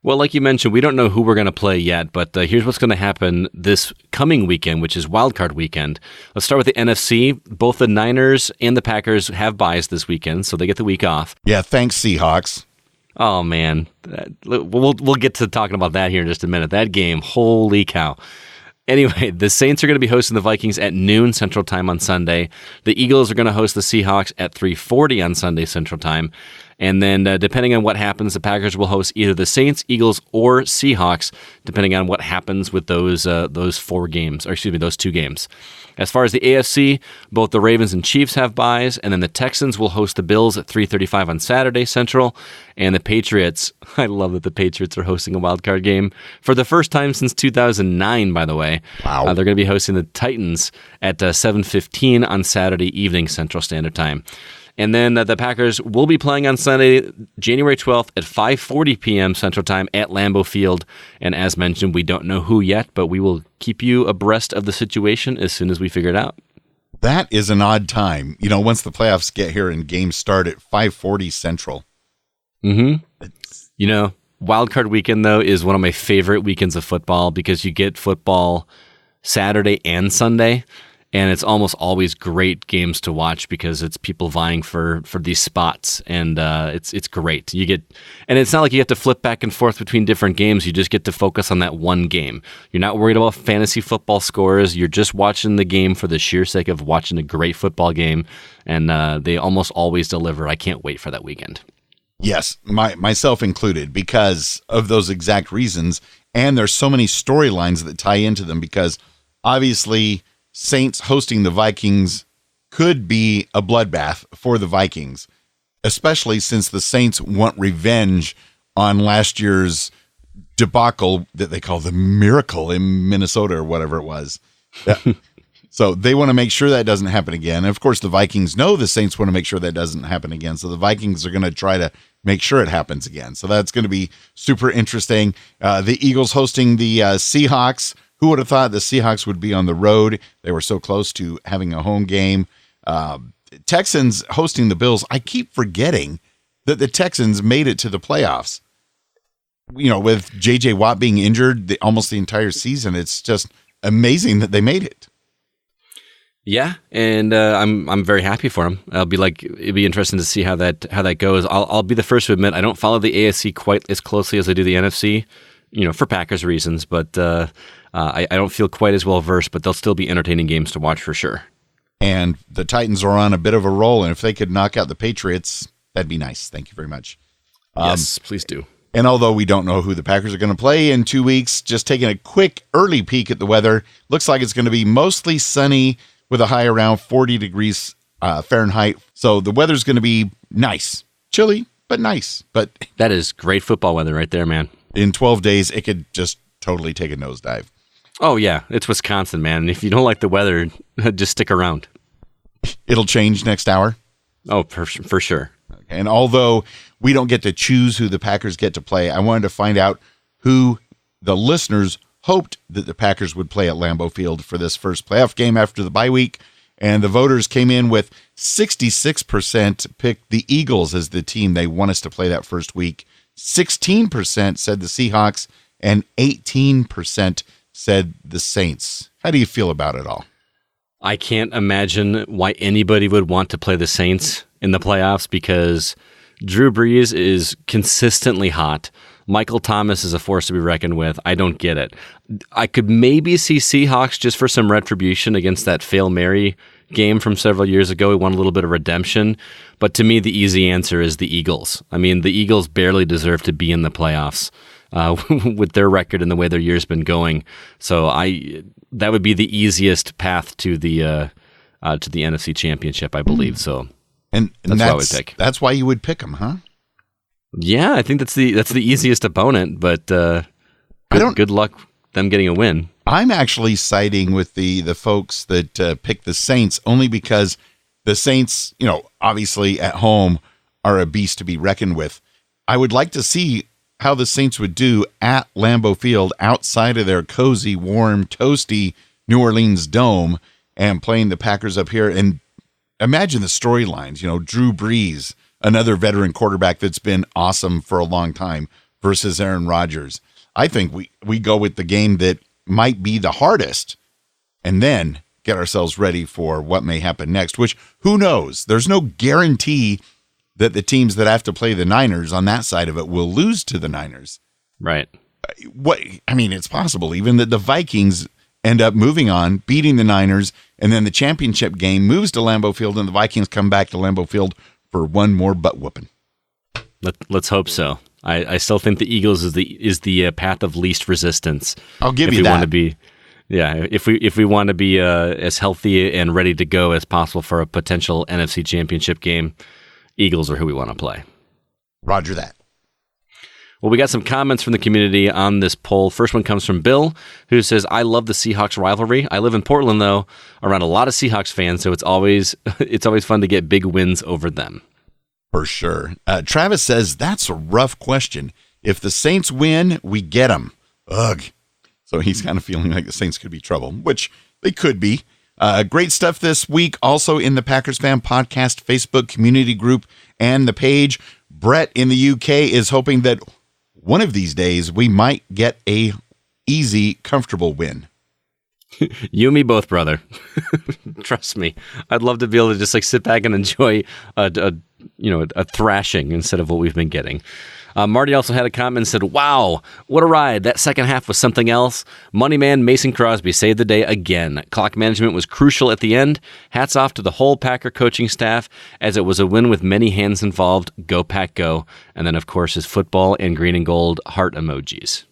Well, like you mentioned, we don't know who we're going to play yet, but here's what's going to happen this coming weekend, which is Wildcard Weekend. Let's start with the NFC. Both the Niners and the Packers have byes this weekend, so they get the week off. Yeah, thanks, Seahawks. Oh, man. We'll get to talking about that here in just a minute. That game, holy cow. Anyway, the Saints are going to be hosting the Vikings at noon Central Time on Sunday. The Eagles are going to host the Seahawks at 3:40 on Sunday Central Time. And then depending on what happens, the Packers will host either the Saints, Eagles, or Seahawks, depending on what happens with those 2 games. As far as the AFC, both the Ravens and Chiefs have byes, and then the Texans will host the Bills at 3:35 on Saturday Central, and the Patriots, I love that the Patriots are hosting a wild card game for the first time since 2009, by the way. Wow. They're going to be hosting the Titans at 7:15 on Saturday evening Central Standard Time. And then the Packers will be playing on Sunday, January 12th at 5:40 p.m. Central Time at Lambeau Field. And as mentioned, we don't know who yet, but we will keep you abreast of the situation as soon as we figure it out. That is an odd time. Once the playoffs get here and games start at 5:40 Central. Mm-hmm. Wild Card Weekend, though, is one of my favorite weekends of football because you get football Saturday and Sunday. and it's almost always great games to watch because it's people vying for these spots, and it's great. And it's not like you have to flip back and forth between different games. You just get to focus on that one game. You're not worried about fantasy football scores. You're just watching the game for the sheer sake of watching a great football game, and they almost always deliver. I can't wait for that weekend. Yes, myself included, because of those exact reasons. And there's so many storylines that tie into them, because obviously Saints hosting the Vikings could be a bloodbath for the Vikings, especially since the Saints want revenge on last year's debacle that they call the Miracle in Minnesota or whatever it was. So they want to make sure that doesn't happen again. And of course, the Vikings know the Saints want to make sure that doesn't happen again. So the Vikings are going to try to make sure it happens again. So that's going to be super interesting. The Eagles hosting the Seahawks. Who would have thought the Seahawks would be on the road? They were so close to having a home game. Texans hosting the Bills. I keep forgetting that the Texans made it to the playoffs. You know, with J.J. Watt being injured almost the entire season, it's just amazing that they made it. Yeah, and I'm very happy for him. It'd be interesting to see how that goes. I'll be the first to admit I don't follow the AFC quite as closely as I do the NFC, for Packers reasons. But I don't feel quite as well versed. But they'll still be entertaining games to watch for sure. And the Titans are on a bit of a roll, and if they could knock out the Patriots, that'd be nice. Thank you very much. Yes, please do. And although we don't know who the Packers are going to play in 2 weeks, just taking a quick early peek at the weather, looks like it's going to be mostly sunny, with a high around 40 degrees Fahrenheit. So the weather's going to be nice. Chilly, but nice. But that is great football weather right there, man. In 12 days, it could just totally take a nosedive. Oh, yeah. It's Wisconsin, man. And if you don't like the weather, just stick around. It'll change next hour? Oh, for sure. Okay. And although we don't get to choose who the Packers get to play, I wanted to find out who the listeners hoped that the Packers would play at Lambeau Field for this first playoff game after the bye week. And the voters came in with 66% picked the Eagles as the team they want us to play that first week. 16% said the Seahawks, and 18% said the Saints. How do you feel about it all? I can't imagine why anybody would want to play the Saints in the playoffs, because Drew Brees is consistently hot. Michael Thomas is a force to be reckoned with. I don't get it. I could maybe see Seahawks just for some retribution against that Fail Mary game from several years ago. We want a little bit of redemption. But to me, the easy answer is the Eagles. I mean, the Eagles barely deserve to be in the playoffs with their record and the way their year's been going. So that would be the easiest path to the NFC Championship, I believe. So and that's what I would pick. That's why you would pick them, huh? Yeah, I think that's the easiest opponent, but good luck them getting a win. I'm actually siding with the folks that pick the Saints, only because the Saints, obviously at home are a beast to be reckoned with. I would like to see how the Saints would do at Lambeau Field outside of their cozy, warm, toasty New Orleans dome and playing the Packers up here. And imagine the storylines, Drew Brees, another veteran quarterback that's been awesome for a long time, versus Aaron Rodgers. I think we go with the game that might be the hardest and then get ourselves ready for what may happen next, which who knows? There's no guarantee that the teams that have to play the Niners on that side of it will lose to the Niners. Right. It's possible even that the Vikings end up moving on, beating the Niners, and then the championship game moves to Lambeau Field and the Vikings come back to Lambeau Field for one more butt whooping. Let's hope so. I still think the Eagles is the path of least resistance. I'll give you that. If we want to be as healthy and ready to go as possible for a potential NFC Championship game, Eagles are who we want to play. Roger that. Well, we got some comments from the community on this poll. First one comes from Bill, who says, I love the Seahawks rivalry. I live in Portland, though, around a lot of Seahawks fans, so it's always fun to get big wins over them. For sure. Travis says, that's a rough question. If the Saints win, we get them. Ugh. So he's kind of feeling like the Saints could be trouble, which they could be. Great stuff this week. Also in the Packers Fan Podcast Facebook community group and the page. Brett in the UK is hoping that one of these days we might get a easy, comfortable win. You and me both, brother. Trust me. I'd love to be able to just sit back and enjoy a thrashing instead of what we've been getting. Marty also had a comment and said, wow, what a ride. That second half was something else. Money man Mason Crosby saved the day again. Clock management was crucial at the end. Hats off to the whole Packer coaching staff, as it was a win with many hands involved. Go Pack Go. And then, of course, his football and green and gold heart emojis.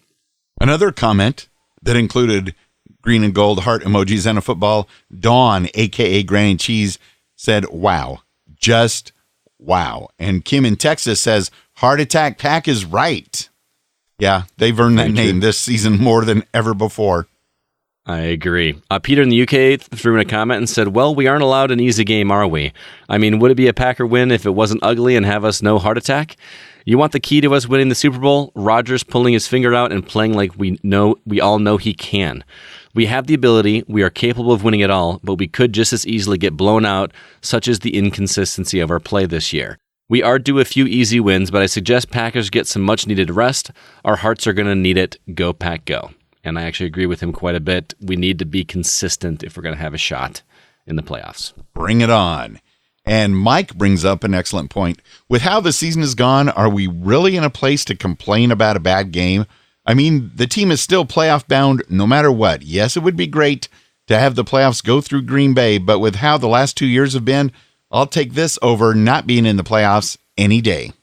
Another comment that included green and gold heart emojis and a football, Dawn, a.k.a. Granny Cheese, said, wow, just wow. And Kim in Texas says, Heart Attack Pack is right. Yeah, they've earned that name this season more than ever before. I agree. Peter in the UK threw in a comment and said, well, we aren't allowed an easy game, are we? I mean, would it be a Packer win if it wasn't ugly and have us no heart attack? You want the key to us winning the Super Bowl? Rodgers pulling his finger out and playing like we all know he can. We have the ability, we are capable of winning it all, but we could just as easily get blown out, such as the inconsistency of our play this year. We are due a few easy wins, but I suggest Packers get some much-needed rest. Our hearts are going to need it. Go, Pack, go. And I actually agree with him quite a bit. We need to be consistent if we're going to have a shot in the playoffs. Bring it on. And Mike brings up an excellent point. With how the season has gone, are we really in a place to complain about a bad game? I mean, the team is still playoff bound no matter what. Yes, it would be great to have the playoffs go through Green Bay, but with how the last 2 years have been, I'll take this over not being in the playoffs any day.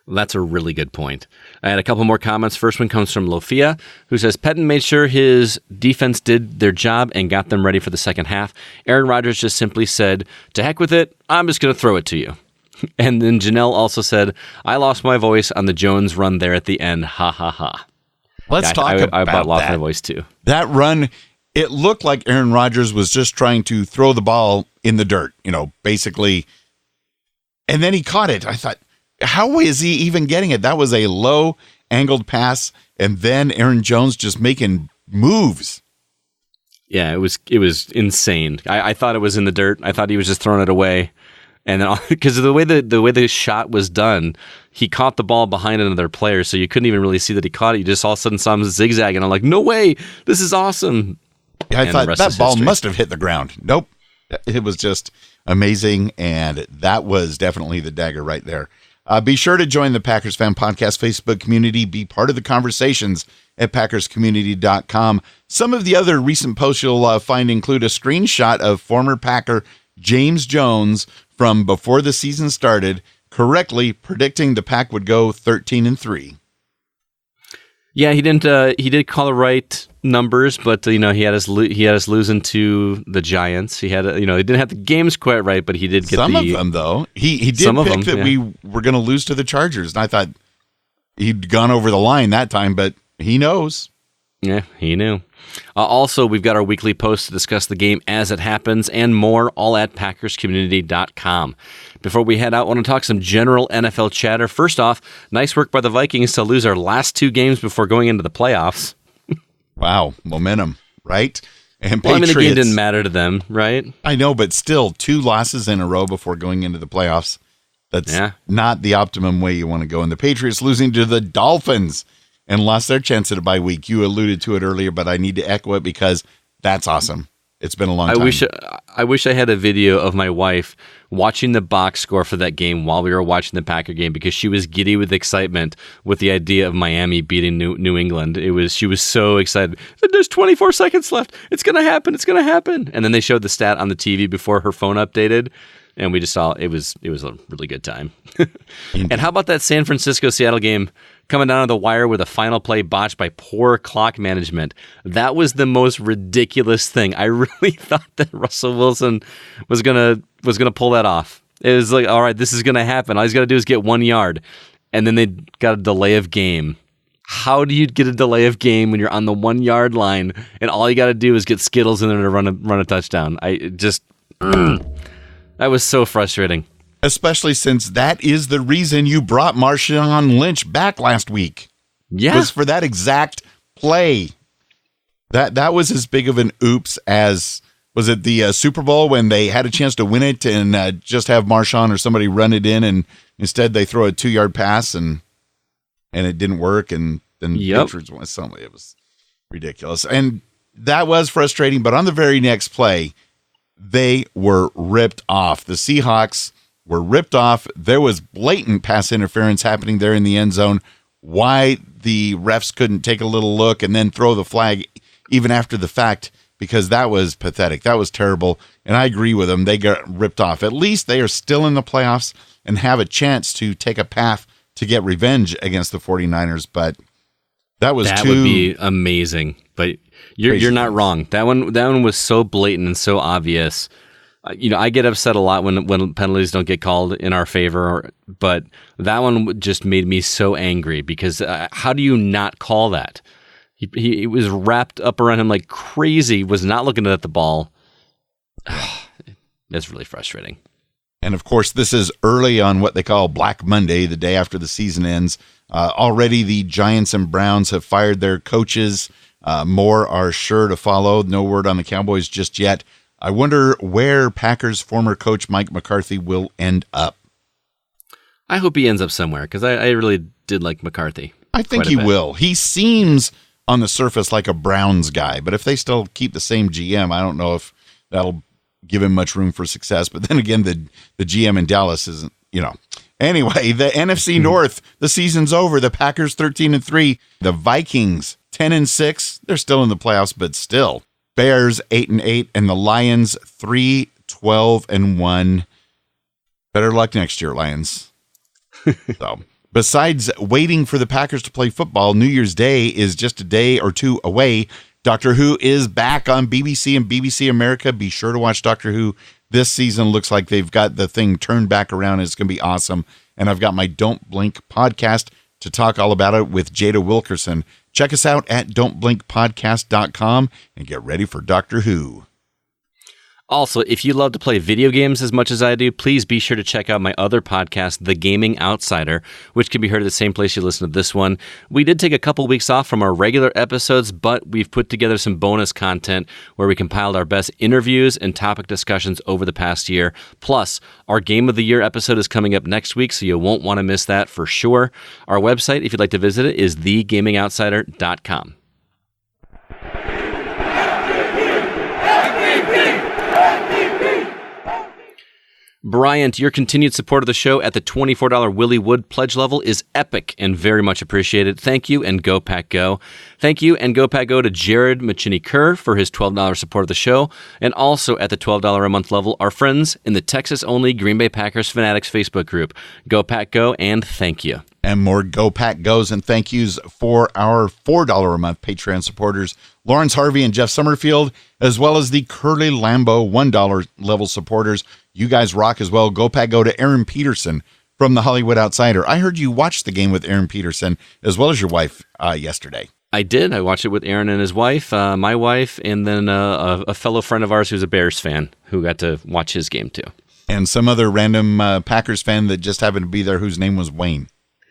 That's a really good point. I had a couple more comments. First one comes from Lofia, who says, Pettin made sure his defense did their job and got them ready for the second half. Aaron Rodgers just simply said, to heck with it, I'm just going to throw it to you. And then Janelle also said, I lost my voice on the Jones run there at the end. Ha, ha, ha. Let's talk about I that. lost my voice too. That run, it looked like Aaron Rodgers was just trying to throw the ball in the dirt, basically. And then he caught it. I thought, how is he even getting it? That was a low-angled pass, and then Aaron Jones just making moves. Yeah, it was insane. I thought it was in the dirt. I thought he was just throwing it away. And then, because of the way the shot was done, he caught the ball behind another player, so you couldn't even really see that he caught it. You just all of a sudden saw him zigzag, and I'm like, no way, this is awesome. Yeah, I thought that ball must have hit the ground. Nope. It was just amazing, and that was definitely the dagger right there. Be sure to join the Packers Fan Podcast Facebook community. Be part of the conversations at packerscommunity.com. Some of the other recent posts you'll find include a screenshot of former Packer James Jones from before the season started, correctly predicting the Pack would go 13-3. Yeah, he didn't. He did call the right numbers, but he had us losing to the Giants. He had he didn't have the games quite right, but he did get some of them though. He did pick that we were going to lose to the Chargers, and I thought he'd gone over the line that time, but he knows. Yeah, he knew. Also, we've got our weekly post to discuss the game as it happens and more, all at PackersCommunity.com. Before we head out, I want to talk some general NFL chatter. First off, nice work by the Vikings to lose our last two games before going into the playoffs. Wow, momentum, right? And well, the game didn't matter to them, right? I know, but still, 2 losses in a row before going into the playoffs. That's not the optimum way you want to go. And the Patriots losing to the Dolphins and lost their chance at a bye week. You alluded to it earlier, but I need to echo it because that's awesome. It's been a long time. I wish I had a video of my wife watching the box score for that game while we were watching the Packer game, because she was giddy with excitement with the idea of Miami beating New England. She was so excited. There's 24 seconds left. It's going to happen. It's going to happen. And then they showed the stat on the TV before her phone updated, and we just saw it was a really good time. And how about that San Francisco-Seattle game coming down to the wire with a final play botched by poor clock management? That was the most ridiculous thing. I really thought that Russell Wilson was gonna pull that off. It was like, all right, this is gonna happen. All he's got to do is get 1 yard, and then they got a delay of game. How do you get a delay of game when you're on the 1 yard line and all you got to do is get Skittles in there to run a touchdown? That was so frustrating. Especially since that is the reason you brought Marshawn Lynch back last week. Yeah. Was for that exact play. That was as big of an oops as, was it the Super Bowl when they had a chance to win it and just have Marshawn or somebody run it in, and instead they throw a 2-yard pass and it didn't work, and then Patriots won. It was ridiculous. And that was frustrating. But on the very next play, they were ripped off. The Seahawks were ripped off. There was blatant pass interference happening there in the end zone. Why the refs couldn't take a little look and then throw the flag even after the fact, because that was pathetic. That was terrible. And I agree with them. They got ripped off. At least they are still in the playoffs and have a chance to take a path to get revenge against the 49ers. But that would be amazing. But you're not wrong. That one was so blatant and so obvious. I get upset a lot when penalties don't get called in our favor, but that one just made me so angry because how do you not call that? He was wrapped up around him like crazy, was not looking at the ball. That's really frustrating. And of course, this is early on what they call Black Monday, the day after the season ends. Already the Giants and Browns have fired their coaches. More are sure to follow. No word on the Cowboys just yet. I wonder where Packers former coach Mike McCarthy will end up. I hope he ends up somewhere because I really did like McCarthy. I think he will. He seems on the surface like a Browns guy, but if they still keep the same GM, I don't know if that'll give him much room for success. But then again, the GM in Dallas isn't, Anyway, the NFC North, the season's over. The Packers 13-3. The Vikings 10-6. They're still in the playoffs, but still. Bears 8-8, and the Lions 3-12-1. Better luck next year, Lions. So, besides waiting for the Packers to play football, New Year's Day is just a day or two away. Doctor Who is back on BBC and BBC America. Be sure to watch Doctor Who. This season looks like they've got the thing turned back around. It's going to be awesome. And I've got my Don't Blink podcast to talk all about it with Jada Wilkerson. Check us out at don'tblinkpodcast.com and get ready for Doctor Who. Also, if you love to play video games as much as I do, please be sure to check out my other podcast, The Gaming Outsider, which can be heard at the same place you listen to this one. We did take a couple weeks off from our regular episodes, but we've put together some bonus content where we compiled our best interviews and topic discussions over the past year. Plus, our Game of the Year episode is coming up next week, so you won't want to miss that for sure. Our website, if you'd like to visit it, is thegamingoutsider.com. Bryant, your continued support of the show at the $24 Willie Wood pledge level is epic and very much appreciated. Thank you, and Go Pack Go. Thank you, and Go Pack Go to Jared McChinney-Kerr for his $12 support of the show. And also at the $12 a month level, our friends in the Texas-only Green Bay Packers Fanatics Facebook group. Go Pack Go, and thank you. And more Go Pack Goes and thank yous for our $4 a month Patreon supporters, Lawrence Harvey and Jeff Summerfield, as well as the Curly Lambeau $1 level supporters. You guys rock as well. Go Pack Go to Aaron Peterson from the Hollywood Outsider. I heard you watched the game with Aaron Peterson as well as your wife yesterday. I did. I watched it with Aaron and his wife, my wife, and then a fellow friend of ours who's a Bears fan who got to watch his game too. And some other random Packers fan that just happened to be there whose name was Wayne.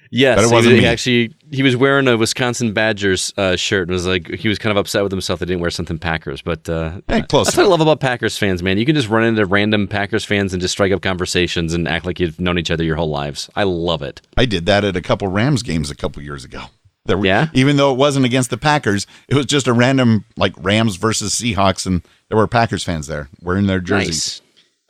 Yes, he was wearing a Wisconsin Badgers shirt and was like, he was kind of upset with himself that he didn't wear something Packers. But close. That's what I love about Packers fans, man. You can just run into random Packers fans and just strike up conversations and act like you've known each other your whole lives. I love it. I did that at a couple Rams games a couple years ago. Yeah? Even though it wasn't against the Packers, it was just a random like Rams versus Seahawks, and there were Packers fans there wearing their jerseys. Nice.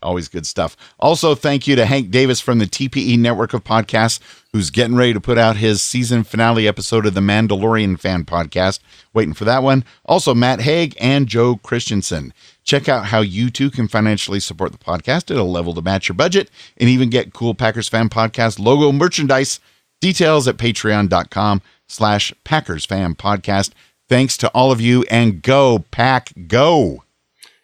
Always good stuff. Also, thank you to Hank Davis from the TPE network of podcasts, who's getting ready to put out his season finale episode of the Mandalorian Fan Podcast. Waiting for that one. Also, Matt Haig and Joe Christensen. Check out how you too can financially support the podcast at a level to match your budget and even get cool Packers Fan Podcast logo merchandise. Details at patreon.com/Packers Fan Podcast. Thanks to all of you, and go Pack Go.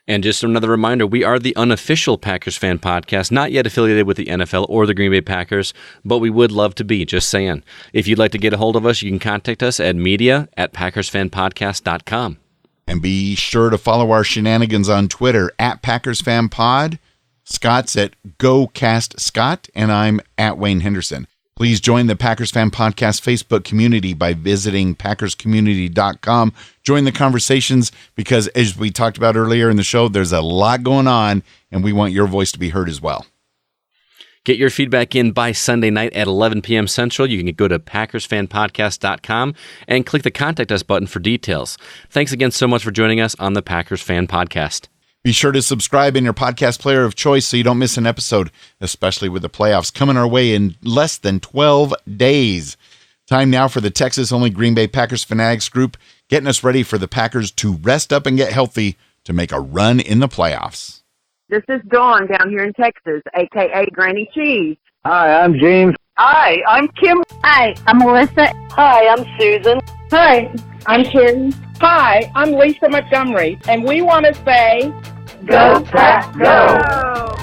And just another reminder, we are the Unofficial Packers Fan Podcast, not yet affiliated with the NFL or the Green Bay Packers, but we would love to be, just saying. If you'd like to get a hold of us, you can contact us at media@PackersFanPodcast.com. And be sure to follow our shenanigans on Twitter at PackersFanPod. Scott's at GoCastScott, and I'm at Wayne Henderson. Please join the Packers Fan Podcast Facebook community by visiting PackersCommunity.com. Join the conversations because, as we talked about earlier in the show, there's a lot going on, and we want your voice to be heard as well. Get your feedback in by Sunday night at 11 p.m. Central. You can go to PackersFanPodcast.com and click the Contact Us button for details. Thanks again so much for joining us on the Packers Fan Podcast. Be sure to subscribe in your podcast player of choice so you don't miss an episode, especially with the playoffs coming our way in less than 12 days. Time now for the Texas-only Green Bay Packers Fanatics group, getting us ready for the Packers to rest up and get healthy to make a run in the playoffs. This is Dawn down here in Texas, a.k.a. Granny Cheese. Hi, I'm James. Hi, I'm Kim. Hi, I'm Melissa. Hi, I'm Susan. Hi, I'm Carrie. Hi, I'm Lisa Montgomery, and we want to say, Go Pack, go!